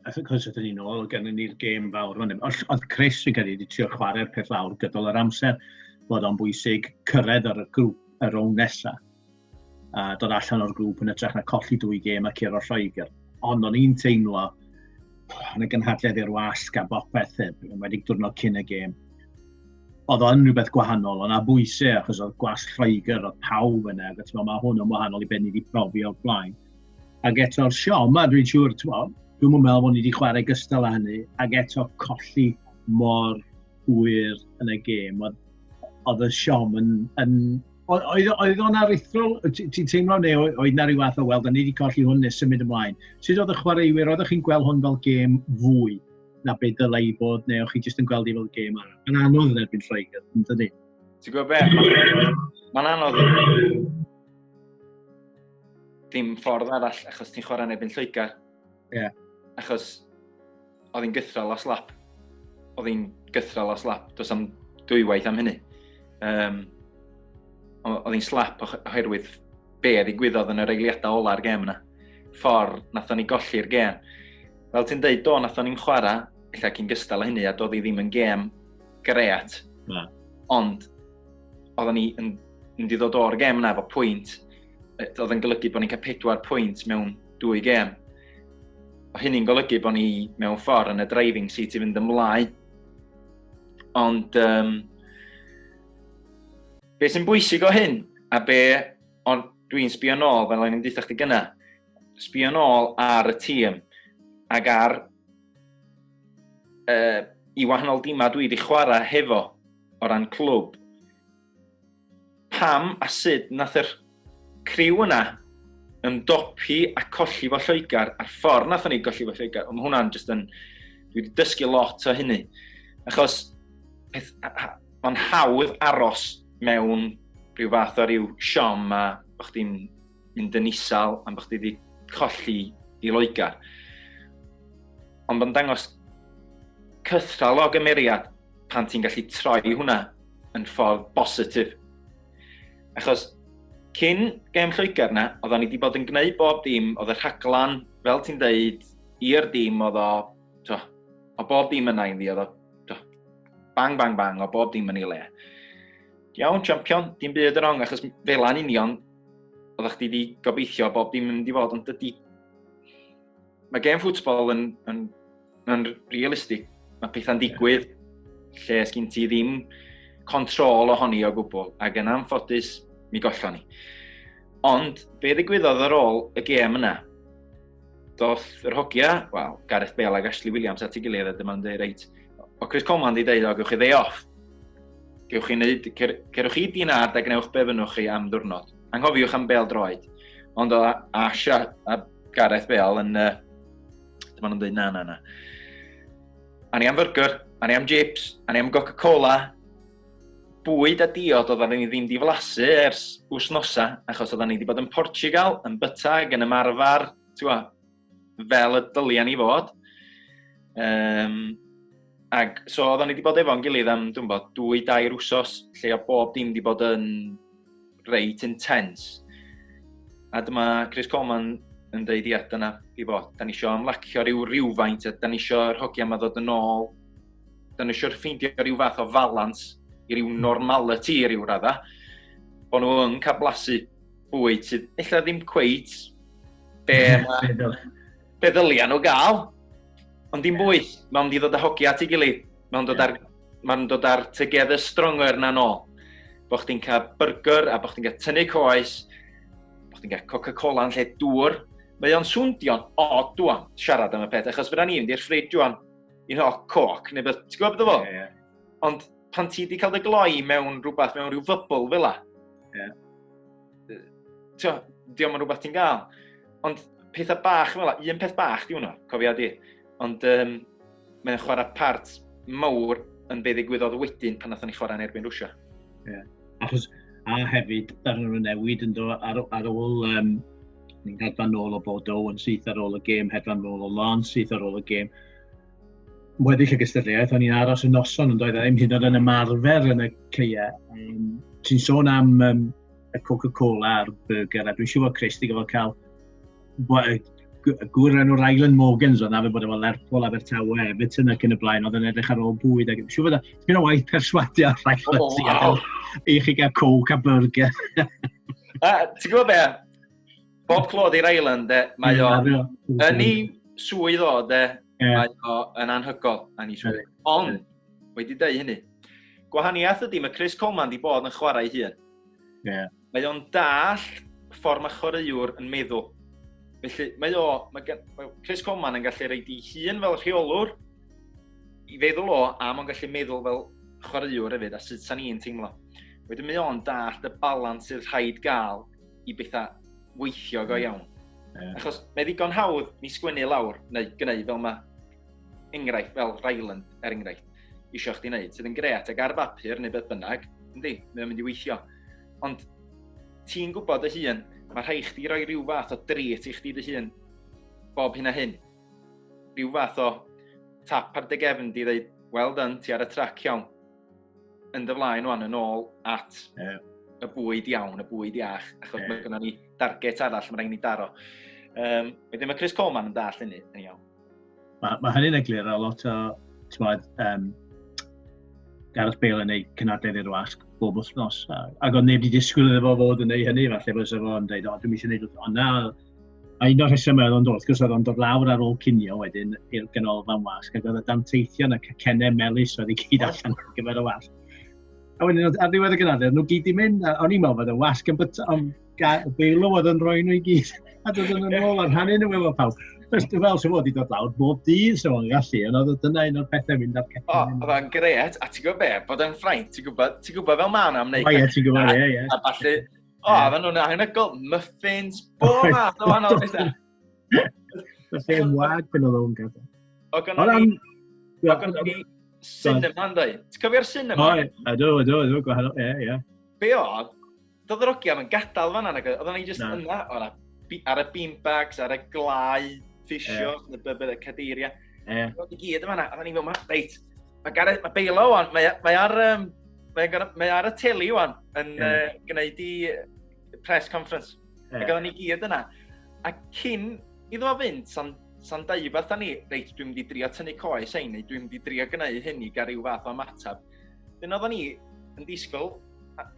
Achos ydyn ni'n ôl gen ni'r gêm fawr. Oedd Chris yn cael ei trio chwarae'r peth lawr gydol yr amser bod o'n bwysig cyrraedd ar y grŵp y rown nesaf. A dod allan o'r grŵp yn ytrach na colli 2 gêm a curo Lloegr. Ond o'n i'n teimlo yn y gynhadledd i'r wasg a bopeth, wedi diwrnod cyn y gêm. Oedd o'n rhywbeth gwahanol, ond a bwysau achos oedd gwasg Lloegr, oedd pawb yna, ac mae hwn yn wahanol i ben i wedi profi o'r blaen. Ac eto'r siom, dwi'n siŵr, dwi'n meddwl bod ni wedi chwarae gystal â hynny, ac eto colli mor hwyr yn y gêm. Oedd y siom yn... Oedd o'n aruthrol, ti'n teimlo neu oedd na rhyw fath o, wel, da ni wedi colli hwn nes symud ymlaen. Sut oedd y chwaraewyr, oeddech chi'n gweld hwn fel gêm fwy na beth dylai bod, neu o'ch chi jyst yn gweld i fel gêm arall? Mae'n anodd yn erbyn Lloegr, yn dydi? Ti'n gwybod be? Mae'n anodd dim ffordd arall, achos ti'n chwarae yn erbyn Lloegr. Ie. Achos oedd hi'n gythral o slap. Oedd hi'n gythral o slap, does am dwywaith am hynny. Oedd hi'n slap oherwydd be ddigwyddodd yn yr eiliadau ola'r gêm yna. Ffordd nath ni golli'r gêm. Fel ti'n deud, nath ni'n chwarae, illa cyn gystal â hynny, a doedd hi ddim yn gêm gret. Ond, oedden ni yn mynd i ddod o'r gêm yna efo pwynt. Oedd yn golygu bod ni'n cael 4 pwynt mewn 2 gêm. O hynny'n golygu bod ni mewn ffordd yn y driving seat i fynd ymlaen. Ond, be sy'n bwysig o hyn, a be dwi'n sbio nôl, fel o'n i'n dweud chdi gyna, sbio nôl ar y tîm ac ar i wahanol dima dwi wedi chwarae hefo o ran clwb, pam a sut nath yr criw yna ymdopi a colli fo Lloegr a'r ffordd nath ni golli fo Lloegr. Mae hwnna'n just yn... Dwi wedi dysgu lot o hynny. Achos mae'n hawdd aros mewn rhyw fath o ryw siom a bod chdi'n mynd yn isal a bod chdi wedi colli i Lloegr. Ond mae'n dangos cythral o gymeriad pan ti'n gallu troi hwnna yn ffordd positif. Achos cyn gêm Lloegr na, oedden ni wedi bod yn gwneud bob dim, oedd y rhaglan, fel ti'n deud, i'r dim oedd o bob dim yna i ddi, oedd o bang, bang, bang, o bob dim yn ei le. Iawn, champion, dim byd yn rong, achos fel a'n union, oeddech chdi wedi gobeithio bob dim yn mynd i fod, ond dydy... Mae gêm ffwtbol yn realistig, mae pethau'n digwydd, lle sgyn ti ddim control ohoni o gwbl, ac yn anffodus, mi gollon ni. Ond, be ddigwyddodd ar ôl y gêm yna? Doth yr hogia, wel, Gareth Bale ac Ashley Williams at ei gilydd a dyma'n dweud, reit, o Chris Coleman di dweud, o, gewch chi day off. Gewch chi wneud, cerwch chi dinard a gnewch be fynnwch chi am ddiwrnod. Anghofiwch am Bale droed. Ond o Ash a Gareth Bale yn, dyma'n dweud, na. Ani am fyrgyr, ani am chips, ani am Coca-Cola, bwyd a diod oedden ni ddim di flasu ers wsnosa, achos oedden ni wedi bod yn Portugal, yn bytag, yn ymarfer, fel y dyliau ni fod. Ac so oedden ni wedi bod efo'n gilydd am, 2-3 wsos, lle o bob dim wedi bod yn reit intense. A dyma Chris Coleman yn dweud, ia, dyna i fod. Da ni isio ymlacio rhywfaint, da ni isio'r hogia yma ddod yn ôl, da ni isio ffeindio rhyw fath o balans i ryw normality i ryw radda, bod nhw yn cael blasu bwyd sydd illa ddim cweit be ddylia nhw gael, ond dim bwyd. Mae'n mynd i ddod â hogia at ei gilydd, mae'n dod ar together stronger na nôl. Bod chdi'n cael burger a bod chdi'n cael tynnu coes, bod chdi'n cael Coca-Cola yn lle dŵr. Mae o'n swndio'n od dwan siarad am y peth, achos fydda ni mynd i'r ffrid dwan i'n hoc coc, neu beth, ti'n gwybod beth o fo? Ond pan ti wedi cael dy gloi mewn rhywbeth, mewn rhyw fybl fel la. Diolch yn rhywbeth ti'n gael. Ond pethau bach fel la, un peth bach di hwnnw, cofia di. Ond mae'n chwarae part mawr yn be ddigwyddodd wedyn pan nathon ni chwarae'n erbyn Rwsia. Achos, a hefyd, dar nhw'n newid yn dod ar ôl, ni'n hedfan nôl o Bordeaux yn syth ar ôl y gêm, hedfan nôl o Lens syth ar ôl y gêm. Mweddill y gystadleuaeth, o'n i'n aros y noson yn doedd ddim hyd yn oed yn ymarfer yn y ceia. Ti'n sôn am y Coca-Cola a'r burger, a dwi'n siŵr bod Chris di gofod cael gŵr enw'r Island Morgans oedd na fe bod efo Lerpwl Abertawe hefyd yn ac yn y blaen, oedd yn edrych ar ôl bwyd. Dwi'n siŵr bod dwi'n o waith perswadio ar rhaid i chi gael Coke a burger. Ti'n gwybod be? Bob clod i'r Island, mae o yn ei swydd o, mae o yn anhygol, ond, wedi dweud hynny, gwahaniaeth ydy, mae Chris Coleman di bod yn chwarae hun. Mae o'n dall ffordd mae chwaraewr yn meddwl. Felly, mae Chris Coleman yn gallu reid i hun fel rheolwr, i feddwl o, a mae'n gallu meddwl fel chwaraewr hefyd, a sut sa'n ni'n teimlo. Wedyn mae o'n dall y balans sydd rhaid gael i bethau weithio go iawn. Achos mae ddigon hawdd ni sgwennu lawr, neu gwneud fel mae enghraifft, fel Ryland, enghraifft, isio chdi wneud, sydd yn gret ag ar bapur neu beth bynnag, yndi, mae'n mynd i weithio. Ond ti'n gwybod y hun, mae rhaid chdi roi rhyw fath o drit i chdi dy hun, bob hyn a hyn. Rhyw fath o tap ar dy gefn di ddeud, well done, ti ar y trac iawn. Yn dy flaen wan yn ôl at y bwyd iawn, y bwyd iach, achos mae gynnu ni darget arall, mae rhaid ni daro. Wedyn mae Chris Coleman yn dall hynny, yn iawn. Mae hynny'n eglur a lot o, Gareth Bale yn ei cynadledd i'r wasg bob wythnos. Ac oedd neb wedi disgwyl iddo fo fod yn ei hynny, falle fysa fo yn dweud, dwi'n eisiau gwneud wrth. Ond na, a un o'r rhesymau oedd o'n dod, gwrs oedd o'n dod lawr ar ôl cinio wedyn i'r ganolfan wasg, ac oedd y danteithio yn y cacennau melys oedd i gyd allan ar gyfer y wasg. A wedyn, ar ddiwedd y gynadledd, nhw gyd i mynd, o'n i'n meddwl bod y wasg yn byta, ond beilo oedd yn rhoi nhw i gyd. A dod yn ôl ar rhannu nhw efo pawb. Dwi'n fel sy'n fod i dod lawr bob dydd sy'n fod yn gallu, ond oedd dyna un o'r pethau mynd ar cefn. Oedd o'n gret, a ti'n gwybod be, bod yn ffraint, ti'n gwybod fel ma'n am wneud. O ie, ti'n gwybod, ie. A falle, oedd nhw'n anhygol, muffins, bob math o wahanol bethau. Falle ymwag pen oedd o'n gadael. O gynnu ni cinema yn dweud. Ti'n cofio'r cinema? O, ydw, gwahanol, ie. Be oedd, doedd yr ogiam yn gadael fan'na, oedd o'n i jyst yna, ar y beanbags, ar y glau, ffisio, y cadeiriau. Oedd i gyd yma, oedd ni'n meddwl, reit, mae Beilo wan, mae ar y teli wan yn gwneud i press conference. Ac oedd ni gyd yna. A cyn iddo fo fynd, sa'n dweud ni, reit, dwi'n mynd i drio tynnu coes ein, neu dwi'n mynd i drio gwneud hynny gar ryw fath o ymateb. Dyn oedd ni yn disgwyl,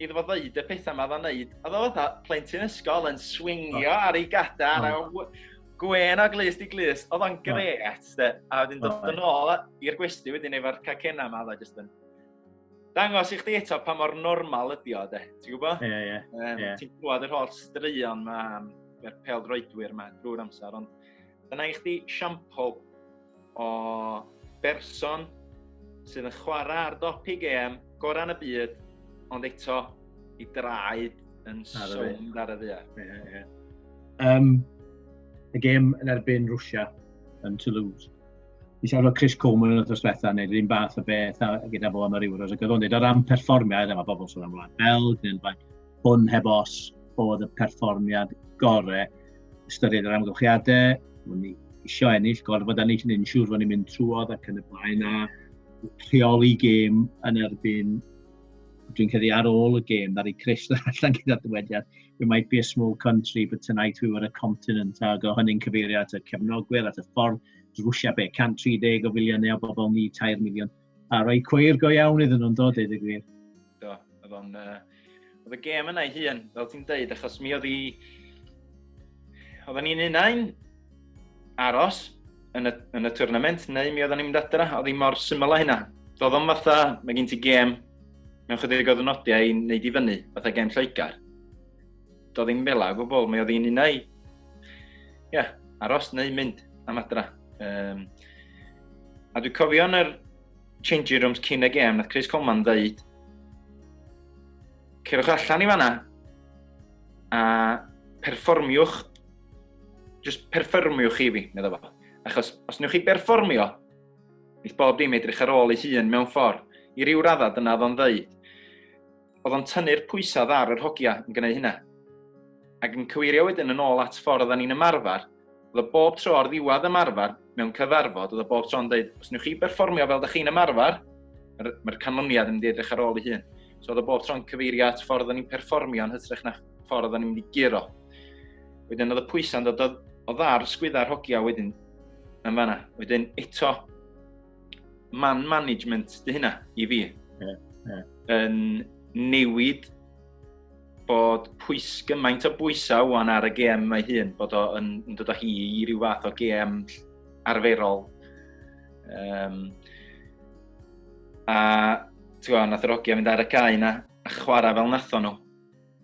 iddo fo ddweud y pethau yma dda'n neud, oedd o fatha plentyn ysgol yn swingio ar ei gadar, a Gwyn o glist i glist, oedd o'n gret, a wedyn dod yn ôl i'r gwesti wedyn efo'r cacena yma, oedd o jyst yn dangos i chdi eto pa mor normal ydi o, de, ti'n gwybod? Ie. Ti'n gwybod yr holl straeon yma, yr pêl-droedwyr yma drwy'r amser, ond dyna i chdi siampl o berson sydd yn chwarae ar dopi gêm, goran y byd, ond eto i draed yn sownd ar y ddiau. Y gêm yn erbyn Rwsia yn Toulouse. I siarad o Chris Coleman yn ddoswetha, neu un bath o beth gyda fo am yr Euros. Ac oedd o'n dweud o ran perfformiad, yma bobl sy'n ymlaen Belg, neu'n blaen, hwn heb os bod y perfformiad gorau, ystyried yr amgylchiadau, mwyn ni isio ennill, gorfod ennill yn siŵr fod ni'n mynd trwodd ac yn y blaen, a rheoli gêm yn erbyn, dwi'n credu ar ôl y gêm, ddari Chris allan gyda'r dywediad, we might be a small country, but tonight we were a continent, ac o hynny'n cyfeirio at y cefnogwyr, at y ffordd, Rwsia be, 130 o filiynau o bobl ni, 3 miliwn, a rhoi cweir go iawn iddyn nhw'n dod i'r gwir. Do, oedd y gêm yna ei hun, fel ti'n deud, achos mi oedd ni'n unau'n aros yn y tournament, neu mi oedd ni'n mynd adra, oedd hi mor syml a hynna. Doedd o'n fatha, mae gen ti gêm, mewn chydig o ddynodiau i wneud i fyny, fatha gêm Lloegr. Doedd hi'n bela o gwbl, mi oedd hi'n unau, aros neu mynd am adra. A dwi'n cofio yn yr changing rooms cyn y gêm, nath Chris Coleman dweud, cerwch allan i fanna, a perfformiwch, just perfformiwch i fi, meddwl fo. Achos os newch chi perfformio, bydd bob dim edrych ar ôl ei hun mewn ffordd, i ryw radda dyna oedd o'n dweud, oedd o'n tynnu'r pwysau ar yr hogia yn gwneud hynna. Ac yn cywirio wedyn yn ôl at ffordd oedden ni'n ymarfer, oedd o bob tro ar ddiwedd ymarfer, mewn cyfarfod, oedd o bob tro'n dweud, os newch chi perfformio fel ydych chi'n ymarfer, mae'r canlyniad yn mynd i edrych ar ôl ei hun. So oedd o bob tro'n cyfeirio at ffordd oedden ni'n perfformio yn hytrach na ffordd oedden ni'n mynd i giro. Wedyn oedd y pwysa'n dod o ddar sgwydda'r hogia wedyn yn fanna. Wedyn eto, man management di hynna i fi. Yn newid bod gymaint o bwysau wan ar y gêm mae hun, bod o'n dod o hi i ryw fath o gêm arferol. A nath yr hogia mynd ar y cae na a chwarae fel natho nhw.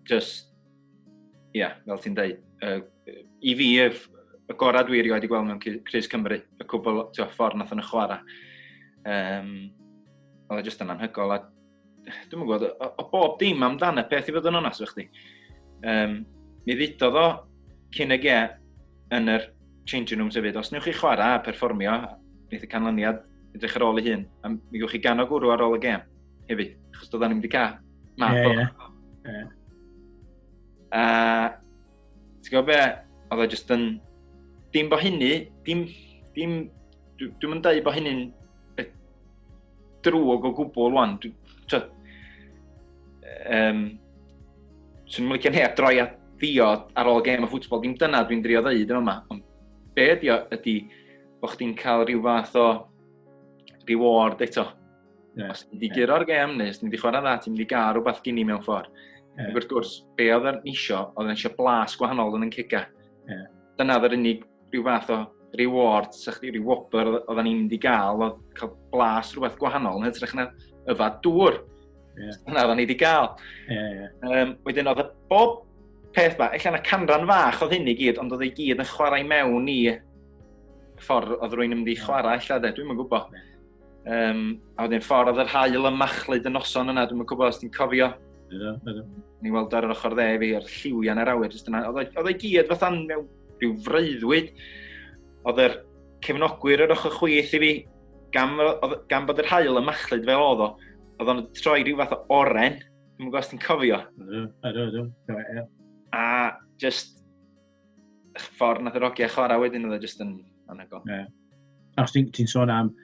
Just, fel ti'n deud. I fi, y gorau dwi erioed i gweld mewn Crys Cymru, y cwbl ffordd nath nhw chwarae. Oedd e just yn anhygol. Dwi'n yn gwybod, o bob dim amdan y peth i fod yn onas o chdi. Mi ddudodd o cyn y ge yn yr changing rooms hefyd. Os newch chi chwarae a perfformio, wneud y canlyniad edrych ar ôl ei hun, a mi gwch chi gan o gwrw ar ôl y gêm hefyd, achos doedden ni'n mynd i cael map o. A ti'n gwybod be, oedd o jyst yn, dim bo hynny, dwi'n mynd dweud bo hynny'n drwg o gwbl wan. Swn i'n licio neb droi at ddiod ar ôl gêm o ffwtbol, dim dyna dwi'n drio ddeud yma, ond be ydy bod chdi'n cael rhyw fath o reward eto. Os ti'n di gyro'r gêm, neu os ti'n di chwarae dda, ti'n di gael rhywbeth gyn i mewn ffordd. Ac wrth gwrs, be oedd yn isio blas gwahanol yn cyga. Dyna oedd yr unig rhyw fath o reward, sa'ch di rhyw wobr oedden ni'n mynd i gael, oedd cael blas rhywbeth gwahanol, yn hytrach na yfad dŵr. Dyna oedden ni wedi gael. Wedyn oedd bob peth ba, eich yna canran fach oedd hyn i gyd, ond oedd ei gyd yn chwarae mewn i ffordd oedd rwy'n mynd i chwarae, illa de, dwi'n yn gwybod. A wedyn ffordd oedd yr hael yn machlyd y noson yna, dwi'n yn gwybod os ti'n cofio. Ni weld ar yr ochr dde fi, o'r lliwian yr awyr. Oedd ei gyd fatha'n mewn rhyw freuddwyd. Oedd yr cefnogwyr yr ochr chwith i fi, gan bod yr hael yn machlyd fel oedd o, oedd o'n troi rhyw fath o oren. Dwi'n gwybod os ti'n cofio. A just ffordd nath yr ogia chwarae wedyn oedd o just yn anhygoel. Os ti'n sôn am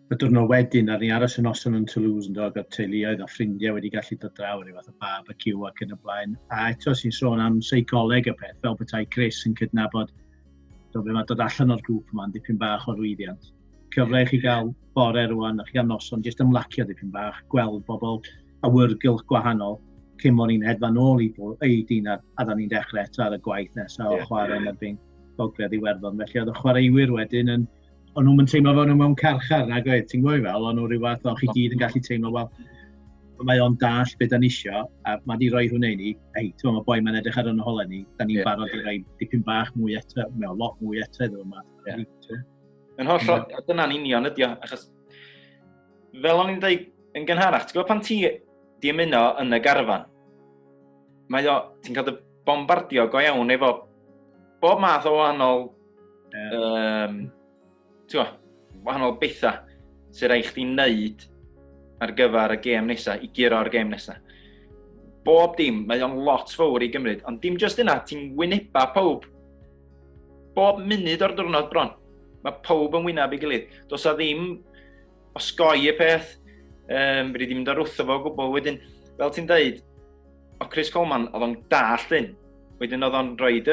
y diwrnod wedyn, ar ni aros y noson yn Toulouse yn dod o'r teuluoedd a ffrindiau wedi gallu dod draw yn ei fath o barbecue ac yn y blaen. A eto sy'n sôn am seicoleg y peth, fel bethau Chris yn cydnabod mae dod allan o'r grŵp yma'n dipyn bach o lwyddiant. Cyfle i chi gael bore rwan, a chi gael noson, jyst ymlacio dipyn bach, gweld bobl awyrgylch gwahanol, cyn mod ni'n hedfan ôl i dinar, a da ni'n dechrau eto ar y gwaith nesaf o chwarae yn erbyn Gogledd Iwerddon. Felly oedd y chwaraewyr wedyn yn o'n nhw'n teimlo fel nhw mewn carchar nag oedd, ti'n gwybod fel, o'n nhw rhyw fath o chi gyd yn gallu teimlo, wel, mae o'n dall beth da'n isio, a mae di roi hwnna i ni, mae boi mae'n edrych ar yn hola ni, da ni'n barod i roi dipyn bach mwy eto, mewn lot mwy eto iddo yma. Yn holl, dyna'n union ydi o, achos fel o'n i'n dweud yn gynharach, ti'n gwybod pan ti di ymuno yn y garfan, mae o, ti'n cael dy bombardio go iawn efo bob math o wahanol wahanol bethau sy'n rhaid chdi wneud ar gyfer y gêm nesaf, i giro ar gêm nesaf. Bob dim, mae o'n lot fawr i gymryd, ond dim just yna, ti'n wyneba pawb. Bob munud o'r diwrnod bron, mae pawb yn wyneb i gilydd. Does a ddim osgoi y peth, bydd i ddim mynd ar wrtho fo o gwbl. Wedyn, fel ti'n dweud, o Chris Coleman, oedd o'n dallt hyn. Wedyn oedd o'n roed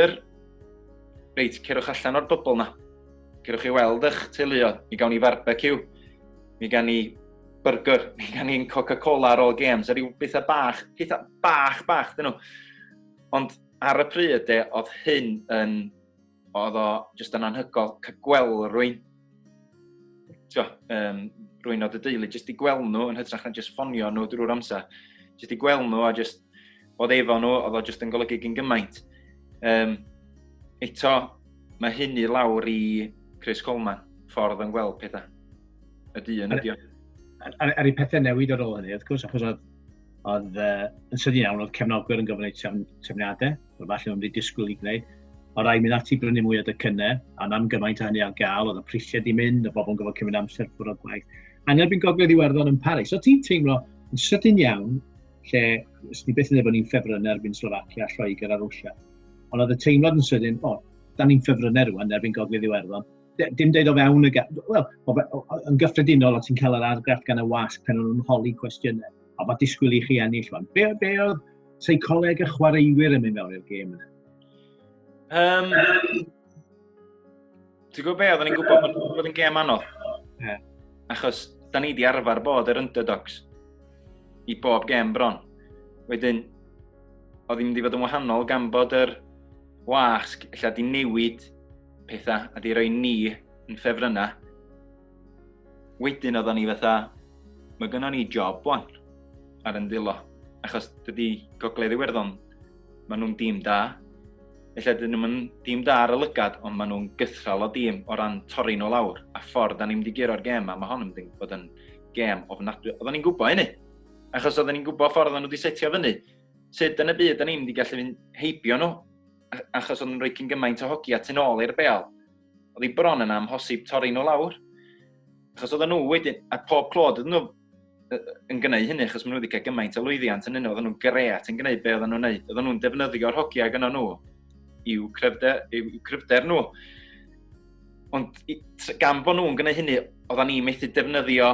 reit, cerwch allan o'r bybl na. Cerwch i weld eich teuluodd, mi gawn ni barbecue, mi gawn ni burger, mi gawn ni'n Coca-Cola ar ôl games, a ryw bethau bach, dyn nhw. Ond ar y pryd oedd hyn yn, oedd o just yn anhygol, cael gweld rwy'n, rwy'n oedd y deulu, just i gweld nhw yn hytrach na just ffonio nhw drwy'r amser, just i gweld nhw a just oedd efo nhw, oedd o just yn golygu gyn gymaint. Eto, mae hyn i lawr i Chris Coleman, ffordd yn gweld pethau. Y dyn ydi o. Ar ei pethau newid ar ôl hynny, wrth gwrs, achos oedd yn sydyn iawn, oedd cefnogwyr yn gyfnod trefniadau, oedd falle nhw'n wedi disgwyl i gwneud. Oedd rai mynd ati brynu mwy o dy cynnau, a nam gymaint o hynny ar gael, oedd y prisiau di mynd, y bobl yn gyfod cymryd amser ffwrdd o gwaith. A yn erbyn Gogledd Iwerddon yn Paris, so ti'n teimlo yn sydyn iawn, lle, os ni beth yn bod ni'n ffefrynau erbyn Slovacia, Lloegr a Rwsia, ond oedd y teimlad yn sydyn, da ni'n ffefrynau rwan erbyn Gogledd Iwerddon. Dim deud o fewn yn gyffredinol o ti'n cael yr argraff gan y wasg pen nhw'n holi cwestiynau. A mae disgwyl i chi ennill fan. Be oedd seicoleg y chwaraewyr yn mynd mewn i'r gêm yna? Ti'n gwybod be, oedden ni'n gwybod bod yn gêm anodd. Achos da ni di arfer bod yr underdogs i bob gêm bron. Wedyn, oedd hi'n mynd i fod yn wahanol gan bod yr wasg lle di newid pethau a di roi ni yn ffefrynnau. Wedyn oedden ni fatha, mae gynnon ni job bwan ar yn dilo. Achos dydy Gogledd Iwerddon, maen nhw'n dîm da. Felly dyn nhw'n dîm da ar y lygad, ond maen nhw'n gythral o dîm o ran torri nhw lawr. A ffordd da ni'n mynd i giro'r gêm a mae hon yn mynd bod yn gêm ofnadwy. Oedden ni'n gwybod hynny. Achos oedden ni'n gwybod ffordd oedden nhw wedi setio fyny. Sut yn y byd da ni'n mynd i gallu fynd heibio nhw. Achos oedd yn rhoi cyn gymaint o hogi at yn ôl i'r bel. Oedd hi bron yna am hosib torri nhw lawr. Achos oedd nhw wedyn, a pob clod oedd nhw yn gwneud hynny, achos maen nhw wedi cael gymaint o lwyddiant yn hynny, oedd nhw'n gret yn gwneud be oedd nhw'n gwneud. Oedd nhw'n defnyddio'r hogia gyda nhw i'w cryfder nhw. Ond gan bod nhw'n gwneud hynny, oedd ni methu defnyddio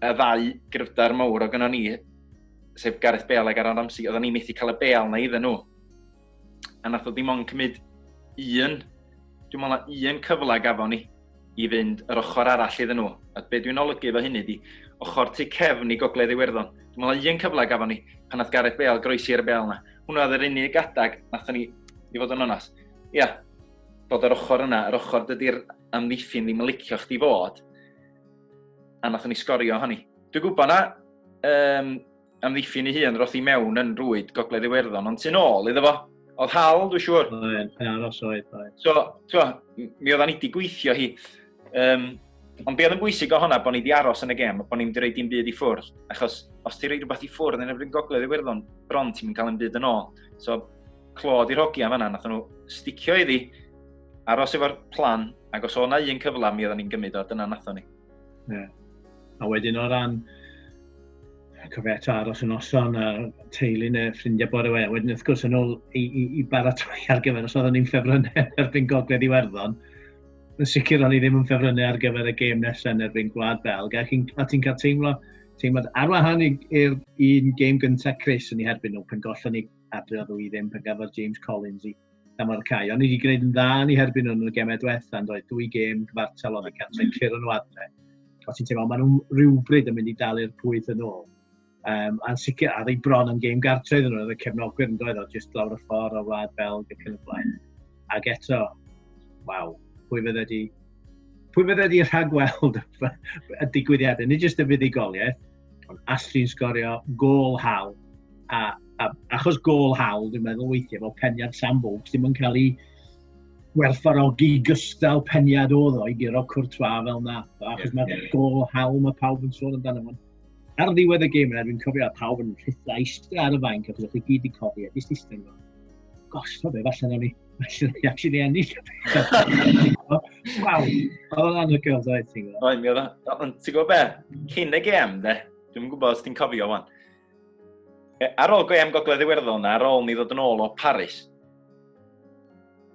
y ddau gryfder mawr o gyda ni, sef Gareth Bale ag Aaron Ramsey, oedd ni methu cael y bel na iddyn nhw. A nath o ddim ond cymryd dwi'n meddwl un cyfle gafon ni i fynd yr ochr arall iddyn nhw. A be dwi'n olygu efo hynny di, ochr tu cefn i Gogledd Iwerddon. Dwi'n meddwl un cyfle gafon ni pan nath Gareth Bale groesi'r bel na. Hwnnw oedd yr unig adag nath ni, i fod yn onas. Ia, bod yr ochr yna, yr ochr dydy'r amddiffyn ddim yn licio chdi fod. A nath ni sgorio hynny. Dwi'n gwybod na, amddiffyn ei hun roth i mewn yn rwyd Gogledd Iwerddon, ond tu'n ôl iddo fo. Oedd hal, dwi'n siŵr. Yn aros oedd. So, mi oeddan ni wedi gweithio hi. Ond be oedd yn bwysig o hwnna, bod ni wedi aros yn y gem, bod ni'n wedi rhoi dim byd i ffwrdd. Achos, os ti'n rhoi rhywbeth i ffwrdd yn efo'r gogledd Iwerddon, bron ti'n mynd cael yn byd yn ôl. So, clod i'r hogia fanna, nath nhw sticio iddi, aros efo'r plan, ac os o'na un cyfla, mi oeddan ni'n gymryd o, dyna nathon ni. A wedyn o ran cofio eto aros yn noson a teulu neu ffrindiau bore we. Wedyn wrth gwrs yn ôl i baratoi ar gyfer os oedden ni'n ffefrynnau erbyn gogledd Iwerddon. Yn sicr o'n i ddim yn ffefrynnau ar gyfer y gêm nesaf erbyn Gwlad Belg. A ti'n cael teimlo ar wahan i'r un gêm gyntaf Chris yn ei herbyn nhw pan gollon ni adrodd o i ddim pan gafodd James Collins i am o'r cae. O'n i wedi gwneud yn dda yn ei herbyn nhw yn y gemau diwetha, ond oedd 2 gêm cyfartal o'n i cantrau'n curo nhw adre. Os ti'n teimlo, maen nhw rhywbryd yn mynd i dalu'r pwyth yn ôl. A'n sicr, a ddeu bron am gêm gartref yn nhw, oedd y cefnogwyr yn dweud o, jyst lawr y ffordd o Wlad Belg ac yn y blaen. Ac eto, waw, pwy fydde di rhagweld y digwyddiadau, nid jyst y fuddigoliaeth, ond Ashley'n sgorio gôl hawl, a achos gôl hawl, dwi'n meddwl weithiau, fel peniad Sam Vokes, ddim yn cael ei werthfawrogi gystal peniad oedd o i giro Courtois fel na, achos mae gôl hawl, mae pawb yn sôn amdano fo. Ar ddiwedd y gêm yna, dwi'n cofio pawb yn rhitha eistedd ar y fainc, achos o'ch chi gyd i cofio, jyst eistedd yn gosh, o be, falle ni actually ennill. Waw, oedd o'n anhygoel, oedd ti'n gwybod. Oed, mi oedd o. Ti'n gwybod be? Cyn y gêm, de? Dwi'n gwybod os ti'n cofio wan. Ar ôl gêm Gogledd Iwerddon, ar ôl ni ddod yn ôl o Paris,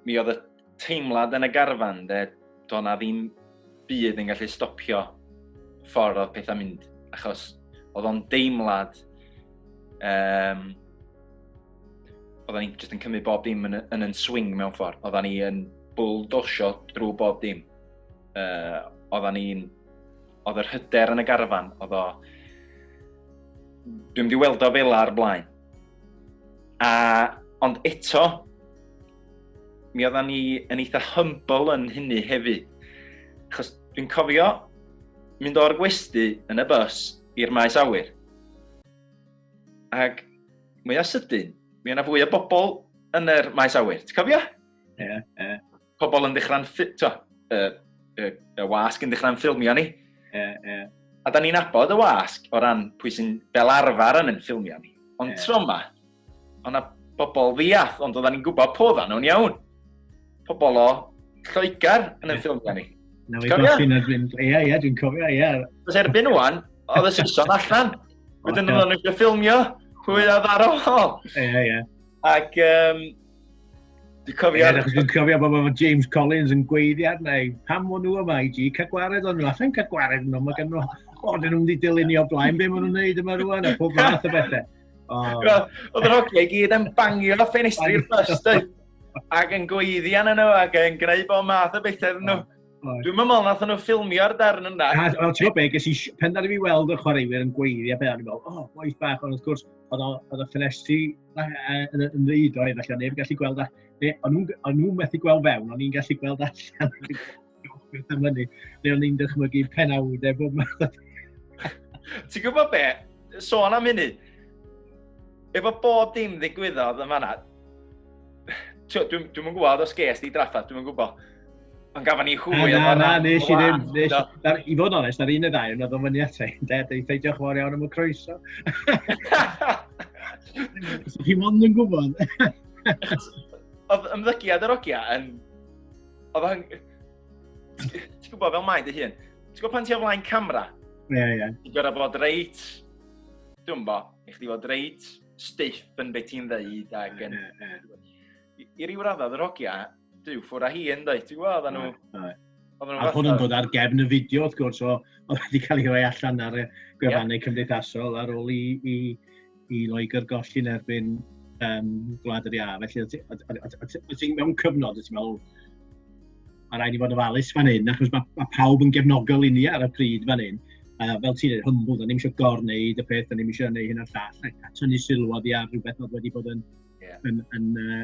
mi oedd y teimlad yn y garfan, de, doedd na ddim byd yn gallu stopio ffordd oedd pethau mynd. Achos oedd o'n deimlad, oedden ni jyst yn cymryd bob dim yn swing mewn ffordd. Oedden ni yn bwldosio drwy bob dim. Oedd yr hyder yn y garfan, dwi'n mynd i weld o fel ar blaen. Ond eto, mi oedden ni yn eitha humble yn hynny hefyd. Achos dwi'n cofio mynd o'r gwesty yn y bus i'r maes awyr. Ac mwy o sydyn, mi yna fwy o bobl yn yr maes awyr. Ti'n cofio? Ie. Pobl yn dechrau'n y wasg yn dechrau'n ffilmio ni. Ie. A da ni'n nabod y wasg o ran pwy sy'n fel arfer yn ffilmio ni. Ond tro yma, o'na bobl ddiath, ond oedden ni'n gwybod po dda nhw'n iawn. Pobl o Lloegr yn ffilmio ni. Ie, dwi'n cofio, ie. Os erbyn wan, oedd y Saeson allan. Wedyn oedden nhw'n ffilmio pwy oedd ar ôl. Ie. Ac dwi'n cofio... Dwi'n cofio bod mae James Collins yn gweiddiad neu pam o'n nhw yma i gi, cael gwared o'n nhw. Allan cael gwared o'n nhw, mae gen nhw... O, dyn nhw'n di dilyn o blaen, be maen nhw'n neud yma rwan, a pob math o bethau. Oedd yr hogiau gyd yn bangio o ffenestri'r bus, ac yn gweiddian yn nhw, ac yn gwneud bob math o bethau nhw. Dwi'n meddwl nath nhw ffilmio'r darn yna. Wel, ti'n gwybod be, pen da ni fi weld y chwaraewyr yn gweiddi a beth, o'n i'n meddwl, waith bach, ond wrth gwrs, oedd y ffenestri yn ddyd oedd, allan, neb gallu gweld allan. O'n nhw'n methu gweld fewn, o'n i'n gallu gweld allan. Neu o'n i'n dychmygu penawdau bob math. Ti'n gwybod be, sôn am hynny, efo bob dim ddigwyddodd yn fanna, dwi'n yn gwybod os ges di draffath, dwi'n yn gwybod. Ond gafon ni hwy. Na, nes i ddim. I fod yn onest, ar un y ddau, oedd o'n fyny atau. Deitha diolch fawr iawn am y croeso. Chi mond yn gwybod. Oedd ymddygiad yr ogia yn... Ti'n gwybod fel maen dy hun? Ti'n gwybod pan ti o flaen camera? Ie. Ti'n gwybod bod reit... Dwi'n bo, i chdi fod reit stiff yn beth ti'n ddeud ac yn... I ryw raddau yr ogia, dyw ffwr a hi yn dweud, ti'n gwybod, oedden nhw... A hwn yn dod ar gefn y fideo, wrth gwrs, oedd wedi cael ei roi allan ar y gwefannau cymdeithasol ar ôl i Loegr golli'n erbyn Gwlad yr Ia. Felly, ti'n mewn cyfnod, ti'n meddwl, mae rhaid i fod ofalus fan hyn, achos mae pawb yn gefnogol i ni ar y pryd fan hyn. Fel ti'n dweud, humble, da ni'n eisiau gorwneud y peth, da ni'n eisiau gwneud hyn o'r llall, a tynnu sylw oddi ar rhywbeth oedd wedi bod yn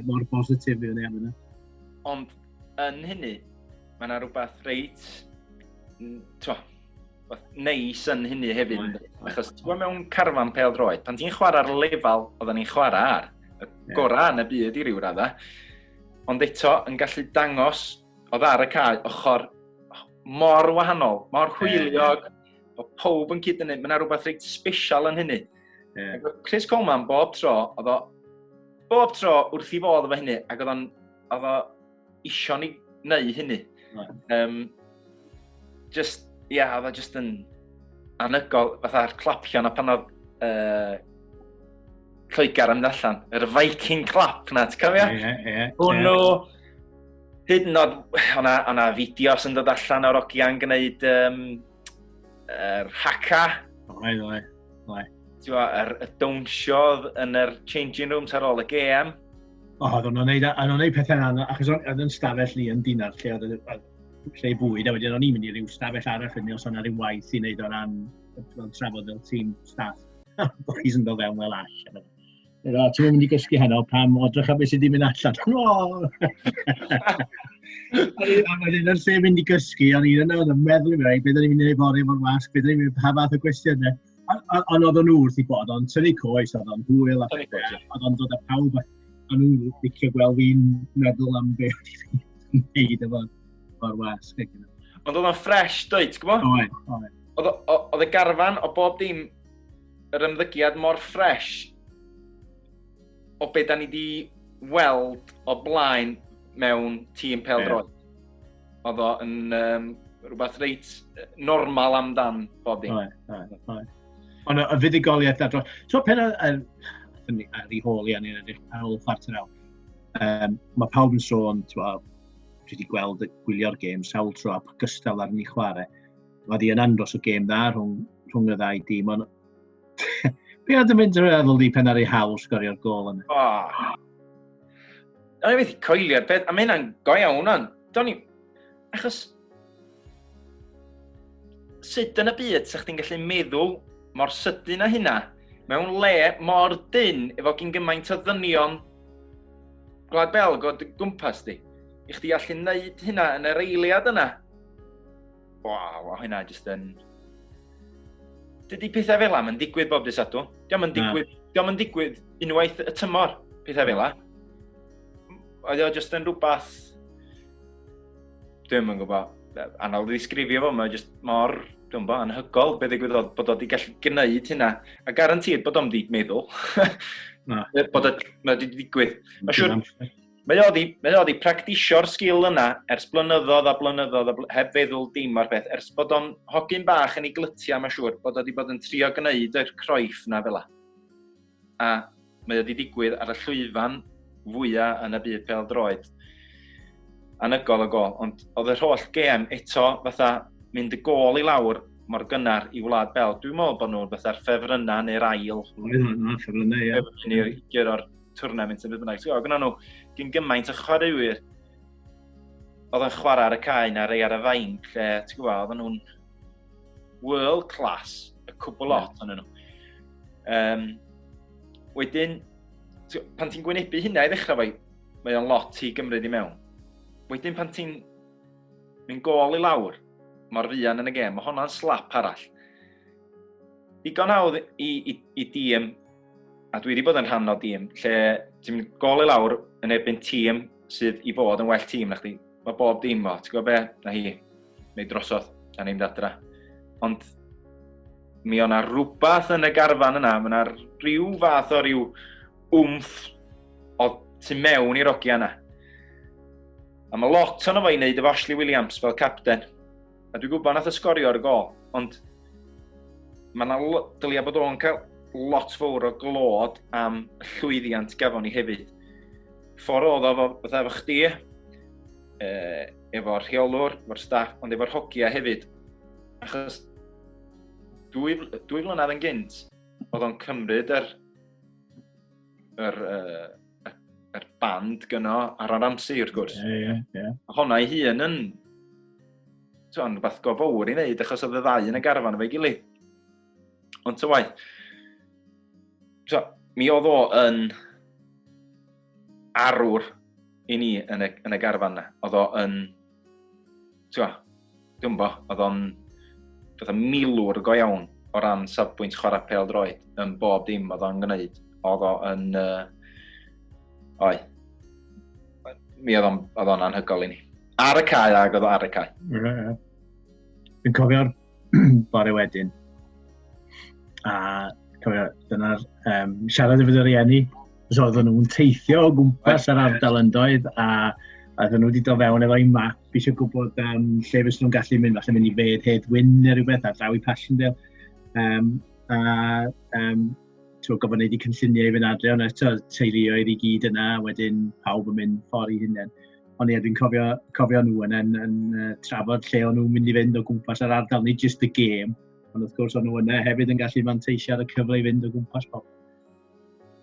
mor positif i fyny am yna. Ond yn hynny, mae yna rhywbeth reit neis yn hynny hefyd. Achos ti'n gwybod mewn carfan pêl-droed, pan ti'n chwarae'r lefel oedden ni'n chwarae ar, gorau yn y byd i ryw radda. Ond eto, yn gallu dangos, oedd ar y cae, ochr mor wahanol, mor hwyliog, o pob yn cyd yn hynny, mae'n rhywbeth reit special yn hynny. Chris Coleman, bob tro wrth i fod efo hynny, ac oedd o isio ni neu hynny. Oedd o just yn anygol, fatha'r clapion a pan oedd Lloegar yn mynd allan, yr Viking clap na, ti'n cofio? Hwnnw, hyd yn oed, o'na fideos yn dod allan o'r ogian gwneud yr haka. Y downsiodd yn yr changing rooms ar ôl y GM. Oedd o'n gwneud pethau yna, achos oedd yn stafell ni yn dinar lle bwyd, a wedyn o'n i'n mynd i ryw stafell arall fyny os o'na ryw waith i wneud o ran trafod fel tîm staff. Boys yn dod fewn fel all. Ti'n mynd i gysgu heno pam odrych am beth sydd wedi mynd allan. A wedyn yn lle mynd i gysgu, o'n i'n meddwl i mi, beth o'n i'n mynd i fori efo'r wasg, beth o'n i'n mynd pa fath o gwestiynau. Ond oedd o'n wrth i bod, o'n tynnu coes, oedd o'n hwyl, oedd o'n dod â pawb, a nhw'n licio gweld fi'n meddwl am beth o'n i'n gwneud efo'r wasg. Ond oedd o'n fresh, dweud, ti'n gwybod? Oedd y garfan o bob dim yr ymddygiad mor fresh o beth da ni wedi weld o blaen mewn tîm pêl-droed. Oedd o yn rhywbeth reit normal amdan bob dim. Ond y fuddugoliaeth ar dros. So pen ar ei holi ar ôl chwarter awr, mae pawb yn sôn, dwi wedi gweld gwylio'r gêm sawl tro a gystal ar ni chwarae. Mae di yn andros o gêm dda rhwng y ddau dîm. Be oedd yn mynd i'r meddwl di pen ar ei hawl sgorio'r gol yna? O'n i wedi coelio'r peth, a mae hynna'n go iawn o'n. Achos sut yn y byd sa'ch ti'n gallu meddwl mor sydyn â hynna mewn le mor dyn efo gyn gymaint o ddynion Gwlad Belg o gwmpas di. I chdi allu wneud hynna yn yr eiliad yna. Hynna jyst yn... Dydy pethau fel am yn digwydd bob dydd sadw. Diolch yn digwydd unwaith y tymor pethau fel am. Oedd o jyst yn rhywbeth... Dwi'n yn gwybod, anodd i ddisgrifio fo, mae jyst mor, anhygol beth ddigwyddodd bod o wedi gallu gwneud hynna. A garantid bod o'n wedi meddwl. Bod o wedi digwydd. Mae o wedi practisio'r sgil yna ers blynyddoedd a blynyddoedd heb feddwl dim o'r peth. Ers bod o'n hogyn bach yn ei glytia, mae'n siŵr, bod o wedi bod yn trio gwneud yr croiff na fel la. A mae o wedi digwydd ar y llwyfan fwyaf yn y byd pêl-droed. Anygol o gol, ond oedd yr holl gêm eto fatha mynd y gol i lawr mor gynnar i Wlad Belg. Dwi'n meddwl bod nhw'n fatha'r ffefrynna neu'r ail. Ffefrynna, ie. I'r gyro'r twrnament yn byd bynnag. Gwna nhw gyn gymaint o chwaraewyr. Oedd yn chwarae ar y cae na rei ar y fain, lle, ti'n gwybod, oedd nhw'n world class, y cwbl lot o'n nhw. Wedyn, pan ti'n gwynebu hynna i ddechrau fo, mae o'n lot i gymryd i mewn. Wedyn pan ti'n mynd gol i lawr, mor fuan yn y gêm, mae hwnna'n slap arall. Digon hawdd i dîm, a dwi wedi bod yn rhan o dîm, lle ti'n mynd gol i lawr yn erbyn tîm sydd i fod yn well tîm na chdi. Mae bob dîm fo, ti'n gwybod be? Na hi, neu drosodd, a ni'n dadra. Ond mi o'na rhywbeth yn y garfan yna, mae yna rhyw fath o ryw wmff o tu mewn i'r ogia yna. A mae lot o'n efo i wneud efo Ashley Williams fel capten. A dwi'n gwybod nath ysgorio'r gol, ond dylia bod o'n cael lot fawr o glod am llwyddiant gafon ni hefyd. Ffordd oedd o fatha efo chdi, efo'r rheolwr, efo'r staff, ond efo'r hogia hefyd. Achos dwy flynedd yn gynt, oedd o'n cymryd yr band gyno ar yr amser, wrth gwrs. Honna ei hun yn rhywbeth go fawr i wneud, achos oedd y ddau yn y garfan efo'i gilydd. Ond ty waith, mi oedd o yn arwr i ni yn y garfan na. Oedd o yn, oedd o'n milwr go iawn o ran safbwynt chwarae pêl-droed yn bob dim oedd o'n gwneud. Oedd o yn Oi. Mi oedd o'n anhygol i ni. Ar y cae ag oedd o ar y cae. Dwi'n cofio'r bore wedyn. A cofio, dyna'r siarad efo dy rieni. So oedden nhw'n teithio o gwmpas yr ardal yn doedd, a oedden nhw wedi dod fewn efo'i map, eisiau gwybod lle fes nhw'n gallu mynd, falle mynd i fed Hedd Gwyn neu rhywbeth ar draw i Passchendaele. Gofyn wneud i cynlluniau i fynd adre, ond eto teuluoedd i gyd yna, wedyn pawb yn mynd ffordd i hunain. Ond ie, dwi'n cofio nhw yn trafod lle o'n nhw'n mynd i fynd o gwmpas yr ardal, nid just y gêm, ond wrth gwrs o'n nhw yna hefyd yn gallu manteisio ar y cyfle i fynd o gwmpas pob.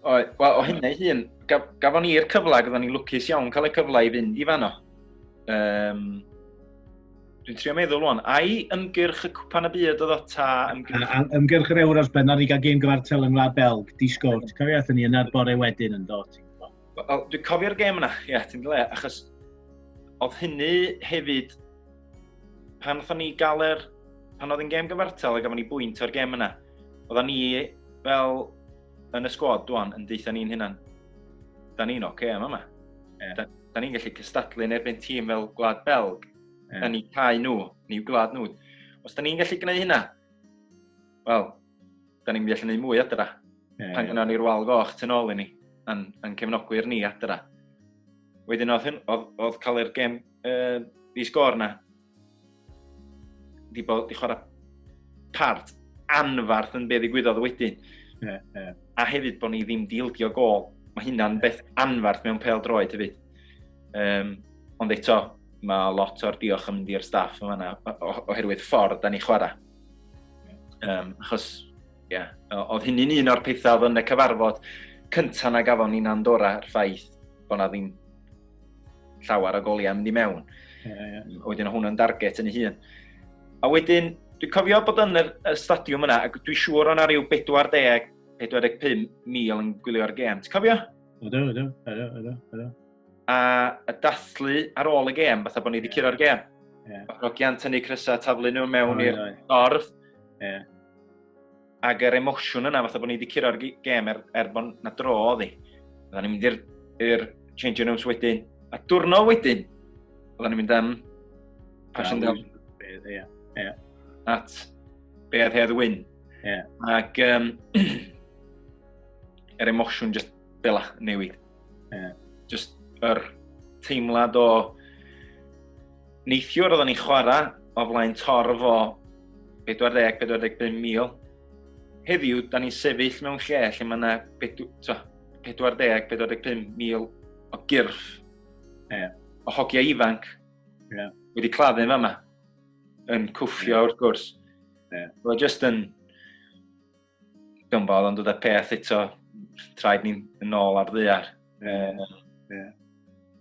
Wel, o hynny hun, gafon ni'r cyfle, gyda ni lwcus iawn cael y cyfle i fynd i fanno. Dwi'n trio meddwl rwan, ai ymgyrch y cwpan y byd oedd o ta ymgyrch? Ymgyrch yr Euros bennar i gael gêm gyfartal yng Ngwlad Belg, disgwrt. Cofio athyn ni yna'r bore wedyn yn dod. Dwi'n cofio'r gêm yna, ie, ti'n dyle, achos oedd hynny hefyd, pan oedd ni gael pan oedd yn gêm gyfartal a gafon ni bwynt o'r gêm yna, oedd ni fel yn y sgwad dwi'n yn deitha ni'n hynna'n, da ni'n oce am yma. Da ni'n gallu cystadlu'n erbyn tîm fel Gwlad Belg, yn eu cae nhw, ni'w gwlad nhw. Os da ni'n gallu gwneud hynna, wel, da ni'n gallu gwneud mwy adra. Pan gynnon ni'r wal goch tu ôl i ni, yn cefnogwyr ni adra. Wedyn oedd cael yr gêm i sgôr na, di chwarae part anfarth yn be ddigwyddodd wedyn. A hefyd bod ni ddim dildio gol. Mae hynna'n beth anfarth mewn pêl droed hefyd. Ond eto, mae lot o'r diolch yn mynd i'r staff yma oherwydd ffordd da ni chwarae. Achos, oedd hynny'n un o'r pethau oedd yn y cyfarfod cyntaf na gafon ni'n Andorra ffaith bod na ddim llawer o goliau mynd i mewn. Wedyn o hwnna'n darget yn ei hun. A wedyn, dwi'n cofio bod yn y stadiwm yna, ac dwi'n siŵr o'na rhyw 45,000 yn gwylio'r gêm. Ti'n cofio? Ydw. A y dathlu ar ôl y gêm, fatha bod ni wedi curo'r gêm. Rogian tynnu crysa taflu nhw mewn i'r dorf. Ac yr emosiwn yna, fatha bod ni wedi curo'r gêm bod na dro oedd hi. Oedden ni'n mynd i'r changing rooms wedyn. A dwrno wedyn, oedden ni'n mynd am Passchendaele. At beth Hedd Gwyn. Ac yr emosiwn just bela newid. Just yr teimlad o neithiwr oedden ni chwarae o flaen torf o 40-45,000. Heddiw, da ni'n sefyll mewn lle lle mae yna 40-45,000 o gyrff o hogia ifanc wedi claddu yma yn cwffio wrth gwrs. Roedd jyst yn gymfod ond oedd y peth eto traed ni'n ôl ar ddaear.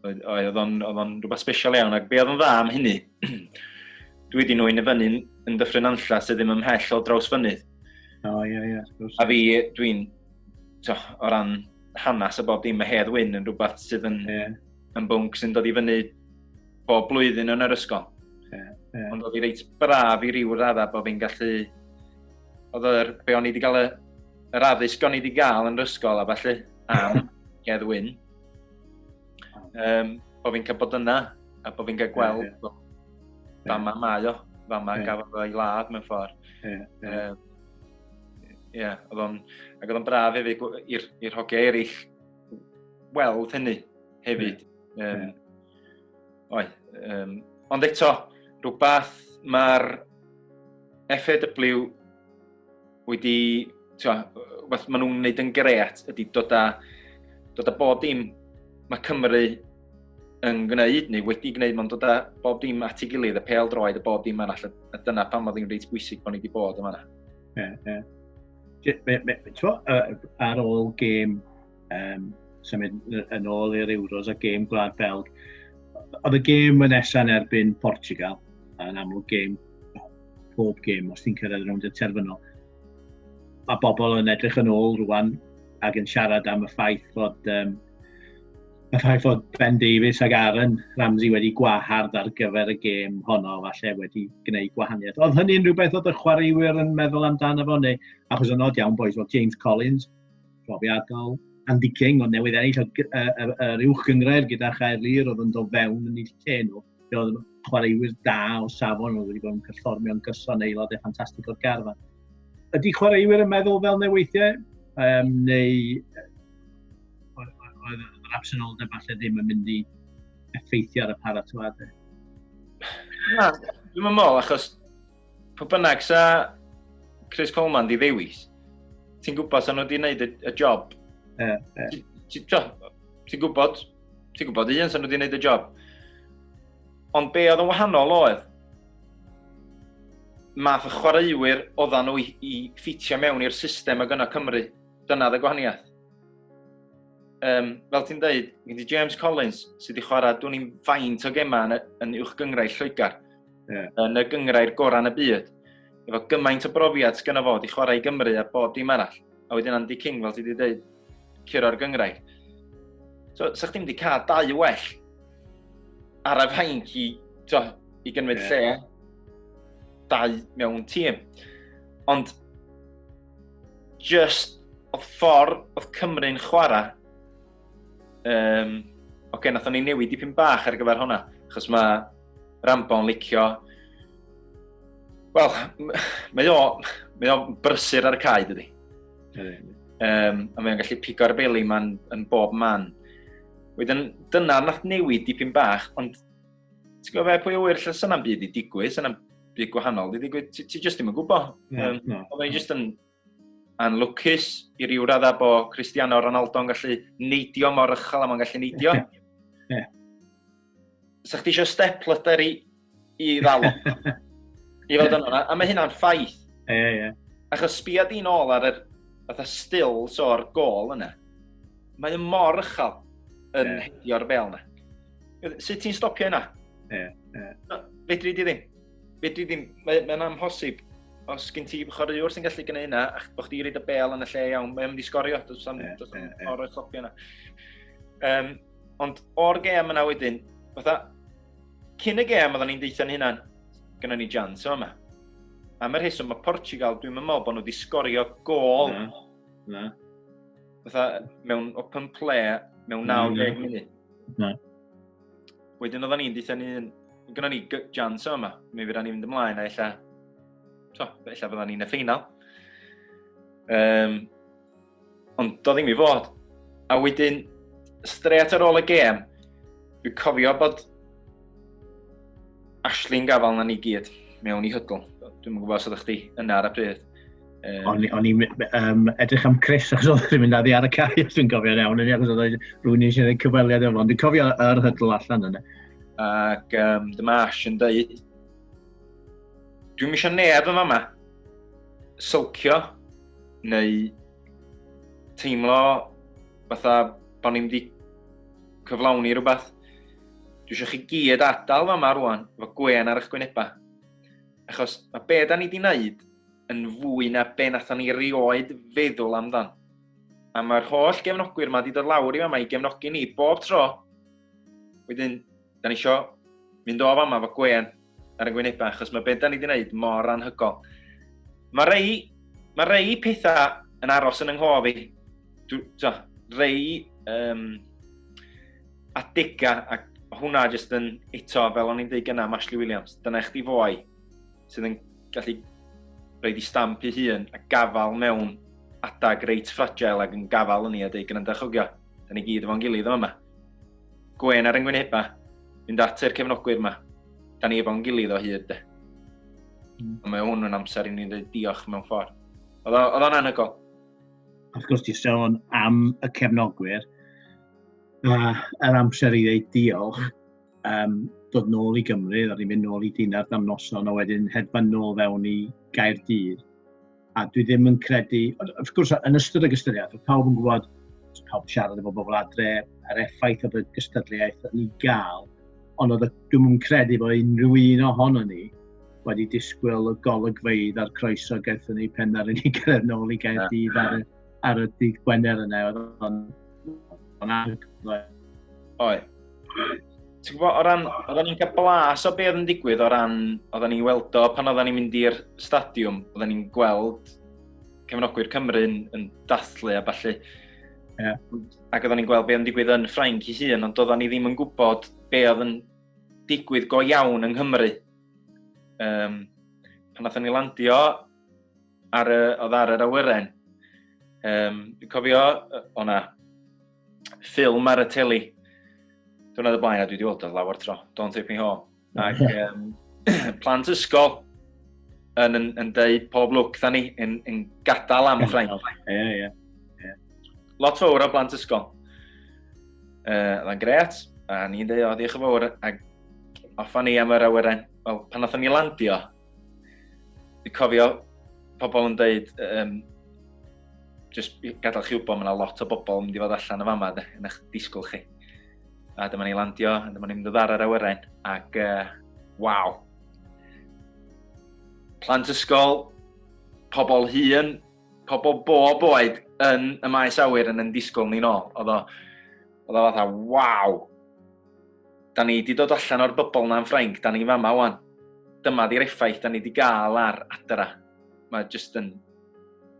Oedd o'n rhywbeth special iawn, ac be oedd yn dda am hynny, dwi wedi nhw'n y fyny yn Dyffryn Nantlla sydd ddim ymhell o draws fynydd. A fi, dwi'n, o ran hanes y bob dim y Hedd Gwyn yn rhywbeth sydd yn bwnc sy'n dod i fyny bob blwyddyn yn yr ysgol. Ond oedd hi reit braf i ryw radda bod fi'n gallu, oedd be o'n i wedi cael yr addysg o'n i wedi cael yn yr ysgol a falle am Hedd Gwyn. Bod fi'n cael bod yna a bod fi'n cael gweld fama mae o, fama gafodd o'i ladd mewn ffordd. Oedd o'n braf hefyd i'r hogiau eraill weld hynny hefyd. Ond eto, rhywbeth mae'r FAW wedi, beth maen nhw'n gwneud yn gret ydy dod â bob dim mae Cymru yn gwneud, neu wedi gwneud, mae'n dod â bob dim at ei gilydd, y pêl droed, y bob dim arall, a dyna pan oedd hi'n reit bwysig bod ni wedi bod yma. Ar ôl gêm, symud yn ôl i'r Euros a gêm Gwlad Belg, oedd y gêm yn nesa'n erbyn Portugal, yn amlwg gêm, pob gêm, os ti'n cyrraedd rownd y terfynol. Mae bobl yn edrych yn ôl rwan ac yn siarad am y ffaith fod Ben Davies ac Aaron Ramsey wedi gwahard ar gyfer y gêm honno, falle wedi gwneud gwahaniaeth. Oedd hynny'n rhywbeth oedd y chwaraewyr yn meddwl amdano fo, neu achos yn od iawn boes, oedd James Collins, profiadol, Andy King, ond newydd ennill yr uwch gyngrair gyda Chaerlir oedd yn dod fewn yn ei lle nhw. Fe oedd chwaraewyr da o safon, oedd wedi bod yn perfformio'n gyson aelodau ffantastig o'r garfan. Ydy chwaraewyr yn meddwl fel neweithiau? Neu oedd yr absenoldeb falle ddim yn mynd i effeithio ar y paratoadau? Na, dwi'n meddwl, achos pwy bynnag sa Chris Coleman di ddewis, ti'n gwybod sa nhw wedi gwneud y job. Ti'n gwybod un sa nhw wedi gwneud y job. Ond be oedd yn wahanol oedd, math y chwaraewyr oedden nhw i ffitio mewn i'r system ag yna Cymru. Dyna dy gwahaniaeth. Fel ti'n dweud, gen ti James Collins sydd wedi chwarae dwi'n ni'n faint o gema yn uwch gyngrair Lloegr. Yn y gyngrair gorau yn y byd. Efo gymaint o brofiad gyda fo, di chwarae i Gymru a bob dim arall. A wedyn Andy King, fel ti wedi dweud, curo'r gyngrair. So, sa chdi wedi cael 2 well ar y fainc i gymryd lle 2 mewn tîm. Ond, just oedd ffordd oedd Cymru'n chwarae, nath ni newid dipyn bach ar gyfer hwnna, achos mae Rambo'n licio. Wel, mae o brysur ar y cae, dydi. A mae o'n gallu pigo'r beli ma'n yn bob man. Wedyn, dyna nath newid dipyn bach, ond ti'n gwybod fe pwy o wir lle syna'n byd i digwydd, syna'n byd gwahanol i digwydd, ti jyst ddim yn gwybod. Oedd e'n jyst yn anlwcus i ryw radda bo Cristiano Ronaldo'n gallu neidio mor ychel am o'n gallu neidio. Sa chdi eisiau stepladder i ddal i fod yn hwnna, a mae hynna'n ffaith. Achos sbia di nôl ar y stills o'r gol yna, mae yn mor ychel yn hedio'r bel yna. Sut ti'n stopio yna? Fedri di ddim. Mae'n amhosib. Os gen ti chwaraewr sy'n gallu gwneud yna, a bod chdi reid y bel yn y lle iawn, mae'n mynd i sgorio, does o'r stopio yna. Ond o'r gêm yna wedyn, cyn y gêm oedden ni'n deitha'n hynna'n, gyda ni jans yma. Am yr heswm, mae Portugal, dwi'n meddwl bod nhw wedi sgorio gol. Mewn open play, mewn 90 munud. Wedyn oedden ni'n deitha'n hyn, gyda ni jans yma, mi fydda ni'n mynd ymlaen a ella fydda ni'n y ffeinal. Ond do ddim i fod. A wedyn, straight ar ôl y gêm, dwi'n cofio bod Ashley'n gafal na ni gyd mewn i hydl. Dwi'n gwybod os ydych chi yna ar y pryd. O'n i'n edrych am Chris achos oedd yn mynd addi ar y cae, os dwi'n cofio'n iawn, achos oedd rhywun eisiau gwneud cyfweliad efo. Dwi'n cofio yr hydl allan yna. Ac dyma Ash yn dweud, dwi'n eisiau neb yma yma sylcio neu teimlo fatha bod ni'n wedi cyflawni rhywbeth. Dwi eisiau chi gyd adael yma rwan efo Gwyn ar eich gwynebau. Achos mae be da ni wedi wneud yn fwy na be nathon ni rioed feddwl amdan. A mae'r holl gefnogwyr yma wedi dod lawr i yma i gefnogi ni bob tro. Wedyn, da ni eisiau mynd o fama efo Gwyn ar y gwynebau, achos mae be da ni wedi wneud mor anhygol. Mae rei pethau yn aros yn ynghof i. Rei adega, a hwnna jyst yn eto, fel o'n i'n dweud gyna am Ashley Williams, dyna eich di fwy sydd yn gallu rhaid i stamp i hun a gafal mewn adag reit fragile ac yn gafal yn ni a dweud gyda'n dychogio. Da ni gyd efo'n gilydd yma. Gwyn ar yng Ngwyneba, mynd at'r cefnogwyr yma. Da ni efo'n gilydd o hyd. Mae hwn yn amser i ni dweud diolch mewn ffordd. Oedd o'n anhygol. Wrth gwrs, ti sôn am y cefnogwyr, yr amser i ddeud diolch, dod nôl i Gymru, a ni'n mynd nôl i Dinard am noson, a wedyn hedfan nôl fewn i Gaerdydd. A dwi ddim yn credu, wrth gwrs, yn ystod y gystyriad, pawb yn gwybod, pawb siarad efo bobl adre, yr effaith o'r gystadleuaeth ni gael, ond dwi'n yn credu bod unrhyw un ohono ni wedi disgwyl y golygfeydd a'r croeso gaethon ni pen ar ni gyrraedd nôl i Gaerdydd ar y dydd Gwener yna. Oed. Ti'n gwybod, oedden ni'n cael blas o be oedd yn digwydd o ran, oedden ni'n weld o pan oedden ni'n mynd i'r stadiwm, oedden ni'n gweld cefnogwyr Cymru yn dathlu a ballu. Ac oedden ni'n gweld be oedd yn digwydd yn Ffrainc ei hun, ond oedden ni ddim yn gwybod be oedd yn digwydd go iawn yng Nghymru. Pan nathon ni landio oedd ar yr awyren, dwi'n cofio o'na ffilm ar y teli. Diwrnod y blaen a dwi wedi weld o lawer tro, Don't Take Me Home. Ac plant ysgol yn deud pob lwc dda ni yn gadael am Ffrainc. Lot fawr o blant ysgol. Oedd yn gret, a ni'n dweud, o, diolch yn fawr, ac offa ni am yr awyren. Wel, pan nathon ni landio, dwi'n cofio pobl yn dweud, just gadael chi wybod, mae yna lot o bobl yn mynd i fod allan y fama, yn eich disgwyl chi. A dyma ni landio, a dyma ni'n mynd ar yr awyren, ac waw. Plant ysgol, pobl hŷn, pobl bob oed yn y maes awyr yn disgwyl ni nôl. Oedd o fatha, waw! Da ni wedi dod allan o'r bybl na'n Ffrainc, da ni fama wan. Dyma di'r effaith da ni wedi gael ar adra. Mae jyst yn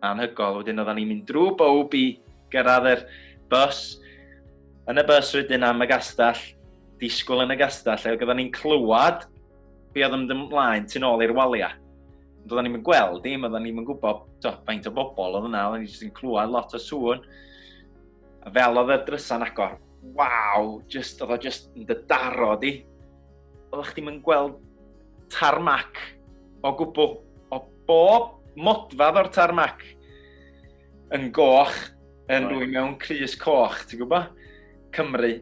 anhygol. Wedyn oedden ni'n mynd drwy bob i gyrraedd yr bus. Yn y bus wedyn am y gastell, disgwyl yn y gastell, lle oedden ni'n clywed be oedd yn ymlaen tu nôl i'r walia. Oedden ni'n gweld dim, oedden ni'n gwybod faint o bobl oedd yna, oedden ni'n clywed lot o sŵn. A fel oedd y drysa'n agor, waw, oedd o just yn dydaro di. Oeddech chdi'n gweld tarmac o gwbl, o bob modfad o'r tarmac yn goch, yn rwy'n mewn crys coch, ti'n gwybod? Cymru.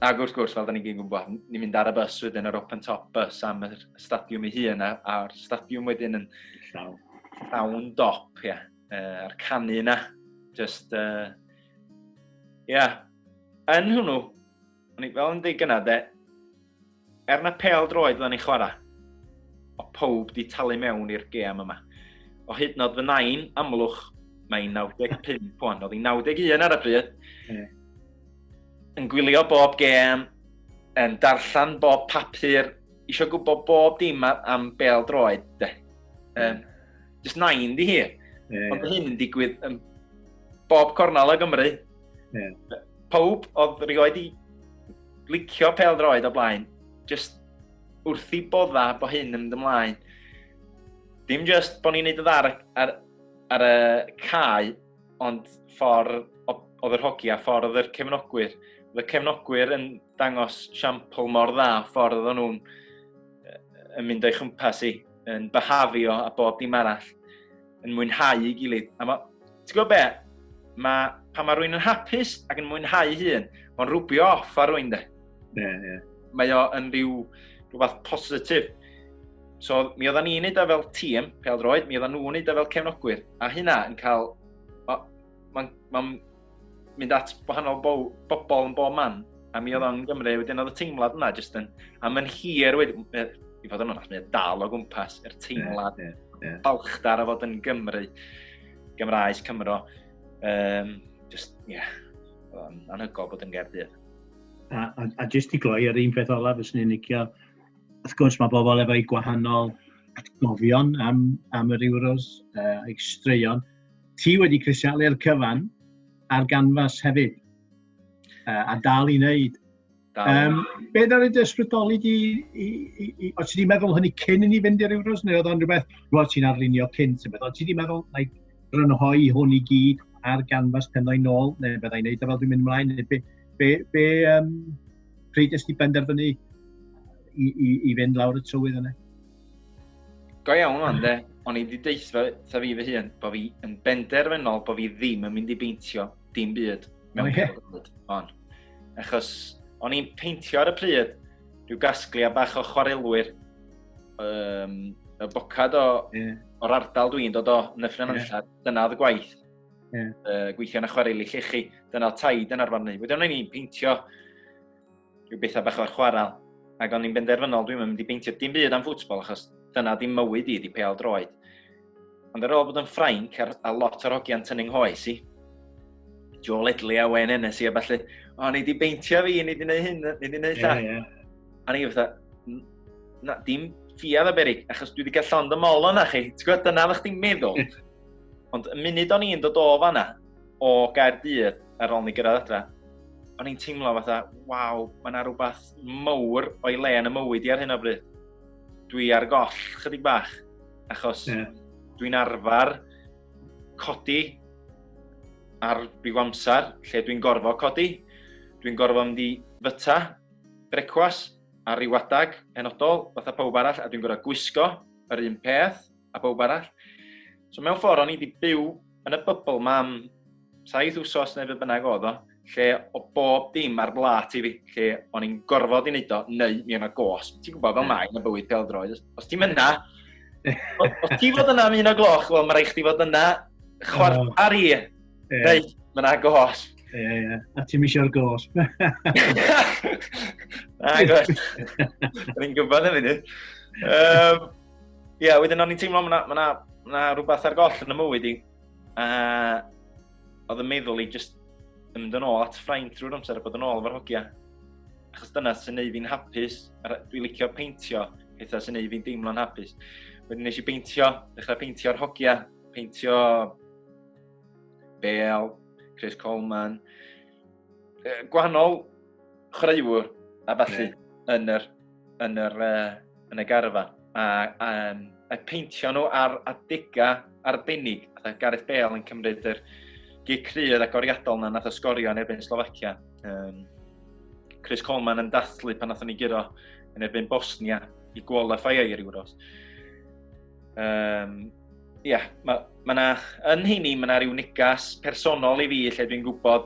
Ac wrth gwrs, fel da ni'n gwybod, ni'n mynd ar y bus wedyn, yr open top bus am y stadiwm ei hun, a'r stadiwm wedyn yn llawn dop, a'r canu yna. Just, yn hwnnw, fel yn dweud gyna, na pel droed dda ni chwarae, o pob di talu mewn i'r gêm yma. O hyd yn oed fy nain, amlwch, mae'n 95 pwan, oedd hi'n 91 ar y pryd, yn gwylio bob gêm, yn darllen bob papur, eisiau gwybod bob dim am bel droed. Just nain di hi. Ond hyn yn digwydd yn bob cornel o Gymru. Pob oedd rioed i licio pel droed o blaen, just wrth i bodda bo hyn yn mynd ymlaen. Dim just bod ni'n neud y ddar ar y cae, ond ffordd oedd yr hogi a ffordd oedd yr cefnogwyr. Oedd y cefnogwyr yn dangos siampl mor dda, ffordd oedd nhw'n mynd o'i chwmpas i, yn byhafio a bob dim arall, yn mwynhau i gilydd. A ti'n gwybod be? Pan mae rwy'n yn hapus ac yn mwynhau hun, mae'n rwbio off ar rwy'n de. Mae o yn rhywbeth positif. So, mi oedden ni'n neud o fel tîm, pel droed, mi oedden nhw'n neud o fel cefnogwyr. A hynna yn cael, mae'n mynd at wahanol bobl yn bob man. A mi oedd o'n Gymru, wedyn oedd y teimlad yna jyst yn, a mae'n hir wedyn, i fod yn hwnna, mae'n dal o gwmpas, yr teimlad, balchdar a fod yn Gymru, Gymraes, Cymro. Anhygol bod yn Gaerdydd. A jyst i gloi ar un peth olaf, fyswn i'n licio, wrth gwrs mae bobl efo'i gwahanol atgofion am yr Euros, a'i straeon. Ti wedi crisialu'r cyfan ar ganfas hefyd, a dal i wneud. Be ddari dy ysbrydoli di, os ti wedi meddwl hynny cyn i ni fynd i'r Euros, neu oedd o'n rhywbeth, rwy'n ti'n arlunio cynt, oedd ti wedi meddwl, rynhoi hwn i gyd ar ganfas penau nôl, neu byddai'n neud o fel dwi'n mynd ymlaen, neu pryd ys ti benderfynu i fynd lawr y tywydd yna? Go iawn o'n de, o'n i wedi deithio sa fi fy hun, bod fi yn benderfynol bod fi ddim yn mynd i beintio dim byd mewn byd. Achos o'n i'n peintio ar y pryd, rhyw gasglia bach o chwarelwyr, y bocad o'r ardal dwi'n dod o Nyffryn Nantllad, dyna oedd y gwaith. Gweithio yn y chwareli llechi, dyna oedd taid yn arfarnu. Wedyn o'n i'n peintio rhyw bethau bach o'r chwarel, ac o'n i'n benderfynol dwi'n mynd i beintio dim byd am ffwtbol, achos dyna dim mywyd i pel droed. Ond ar ôl bod yn Ffrainc a lot o'r hogiau'n tynnu'n hoes i, Joe Ledley a Owain a falle, ni wedi beintio fi, ni wedi gwneud hyn, ni wedi gwneud llall. A ni fatha, dim ffiad o berig, achos dwi wedi cael llond y mol o'na chi. Ti'n gwybod, dyna ddech chi'n meddwl. Ond y munud o'n i'n dod o fanna, o Gaerdydd ar ôl ni gyrraedd adra, o'n i'n teimlo fatha, waw, mae yna rhywbeth mawr o'i le yn y mywyd i ar hyn o bryd. Dwi ar goll chydig bach, achos dwi'n arfer codi ar rhyw amser lle dwi'n gorfod codi. Dwi'n gorfod mynd i fyta, brecwas, a ryw adag enodol, fatha pawb arall, a dwi'n gorfod gwisgo yr un peth a pawb arall. So mewn ffordd, o'n i wedi byw yn y bybl ma am 7 wsos neu be bynnag oedd o, lle o bob dim ar blat i fi, lle o'n i'n gorfod i wneud o, neu mi o'na gos. Ti'n gwybod fel mai yn y bywyd pêl-droed. Os ti'n mynd yna, os ti fod yna am 1:00, wel, mae rhaid chdi fod yna chwartar i, neu mae yna gos. A ti'n misio'r gos. Na, gos. Rwy'n gwybod hefyd. Wedyn o'n i'n teimlo mae yna rhywbeth ar goll yn y mywyd i. Oedd yn meddwl i just yn mynd yn ôl at ffraint drwy'r amser a bod yn ôl efo'r hogia. Achos dyna sy'n neud fi'n hapus. Dwi'n licio peintio pethau sy'n neud fi'n deimlo'n hapus. Wedyn nes i dechrau peintio'r hogia, peintio Bale, Chris Coleman, gwahanol chreuwr a falle yn y garfa. A peintio nhw ar adegau arbennig. Gareth Bale yn cymryd yr gig cryf agoriadol na nath o sgorio yn erbyn Slovacia. Chris Coleman yn dathlu pan nath ni giro yn erbyn Bosnia i qualify i ryw ros. Yn hynny, mae yna rhyw negas personol i fi lle dwi'n gwybod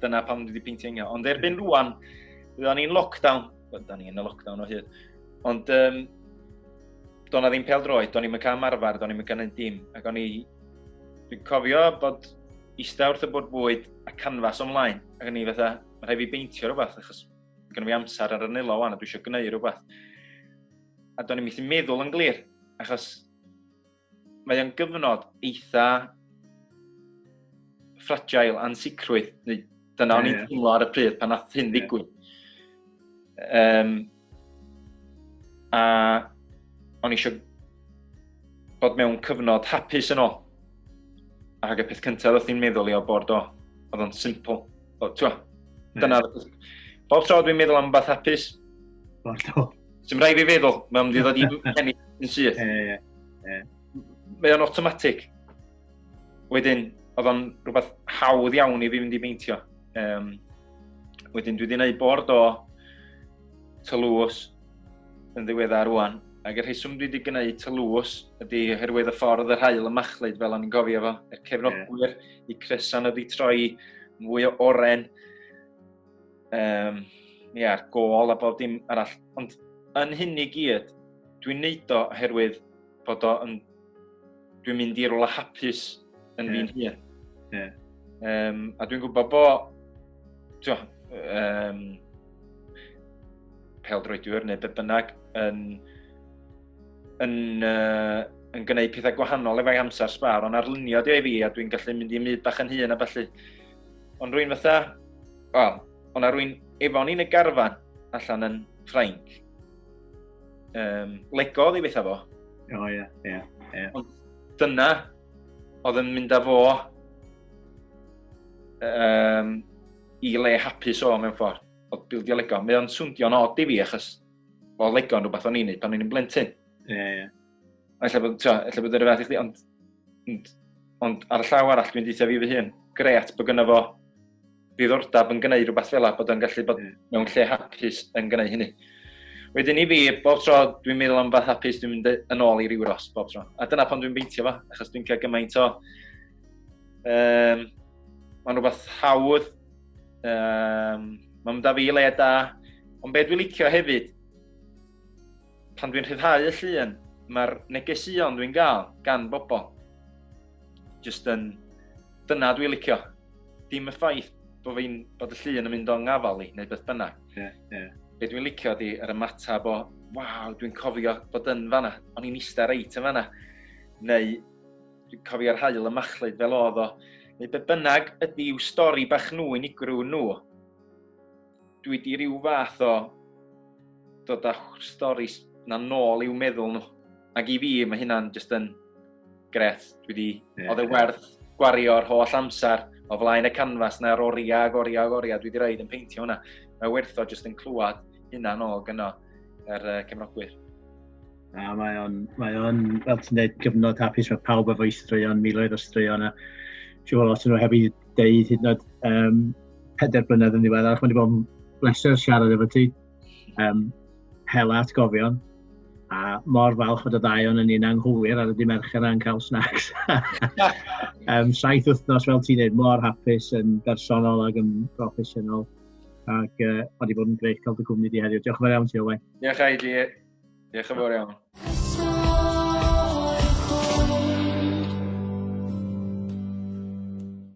dyna pam dwi wedi peintio yngho. Ond erbyn rwan, byddwn ni'n lockdown, byddwn ni yn y lockdown o hyd, ond do'n na ddim pêl-droed, do'n ni'n cael ymarfer, do'n ni'n cael dim. Ac dwi'n cofio bod eistedd wrth y bwrdd bwyd a canfas ymlaen. Ac o'n i fatha, mae rhaid fi beintio rhywbeth, achos gyda fi amser ar y nilo wan a dwi eisiau gwneud rhywbeth. A do'n i'n methu meddwl yn glir, achos mae o'n gyfnod eitha fragile, ansicrwydd, neu dyna o'n i'n teimlo ar y pryd pan nath hyn ddigwydd. A o'n i eisiau bod mewn cyfnod hapus yn ôl. Ac y peth cyntaf oedd hi'n meddwl i o bod o, oedd o'n simple. Dyna, bob tro dwi'n meddwl am beth hapus. Sy'n rhaid fi feddwl, mae'n mynd i ddod i ennill yn syth. Mae o'n automatic. Wedyn, oedd o'n rhywbeth hawdd iawn i fi fynd i beintio. Wedyn, dwi wedi gwneud bord o tylws yn ddiweddar rwan. Ac y rheswm dwi wedi gwneud tylws ydy oherwydd y ffordd yr haul y machlyd fel o'n i'n gofio fo. Yr cefnogwyr i Crysan wedi troi mwy o oren. A'r gôl a bob dim arall. Ond yn hyn i gyd, dwi'n neud o oherwydd bod o yn... Dwi'n mynd i rôl hapus yn fi'n hun. A dwi'n gwybod bod pêl-droedwyr neu be bynnag yn gwneud pethau gwahanol efo'i amser sbar, ond arlunio di o i fi a dwi'n gallu mynd i myd bach yn hun a felly. Ond rwy'n fatha, ond rwy'n efo ni'n y garfan allan yn Ffrainc. Lego oedd i bethau fo. Ond dyna oedd yn mynd â fo i le hapus o mewn ffordd. Oedd bildio Lego. Mae o'n swndio'n od i fi achos o Lego yn rhywbeth o'n i'n neud pan o'n i'n blentyn. Ella bod yr fath i chdi, ond ar y llaw arall dwi'n deithio fi fy hun. Gret bod gynno fo ddiddordeb yn gwneud rhywbeth fel bod o'n gallu bod mewn lle hapus yn gwneud hynny. Wedyn i fi, bob tro dwi'n meddwl am beth hapus, dwi'n mynd yn ôl i ryw ros bob tro. A dyna pan dwi'n beintio fo, achos dwi'n cael gymaint o... Mae'n rhywbeth hawdd. Mae'n da fi i le da. Ond be dwi'n licio hefyd, pan dwi'n rhyddhau y llun, mae'r negesuon dwi'n gael gan bobl. Just yn... Dyna dwi'n licio. Dim y ffaith bod y llun yn mynd o'n ngafal i, neu beth bynnag. Be dwi'n licio di yr ymatab o, waw, dwi'n cofio bod yn fanna, o'n i'n eistedd reit yn fanna. Neu dwi'n cofio'r haul y machlyd fel oedd o. Neu be bynnag ydy i'w stori bach nhw i nigrw nhw. Dwi di ryw fath o dod â stori na nôl i'w meddwl nhw. Ac i fi mae hynna'n just yn gret. Oedd e werth gwario'r holl amser, o flaen y canfas na'r oriau, dwi wedi rhaid yn peintio hwnna. Mae werth o jyst yn clywed hynna nôl gyno cefnogwyr. Mae o'n, fel ti'n dweud, gyfnod hapus, mae pawb efo straeon, miloedd o straeon, a siŵr lot yn nhw heb i deud hyd yn oed 4 blynedd yn ddiweddar. Mae wedi bod yn bleser siarad efo ti, hela atgofion, a mor falch fod y ddau o'n yn un anghywir ar y di Mercher a'n cael snacks. 7 wythnos fel ti'n dweud, mor hapus yn bersonol ac yn proffesiynol. Ac wedi bod yn greu cael dy gwmni di heddiw. Diolch yn fawr iawn ti, Owain. Diolch i di. Diolch yn fawr iawn.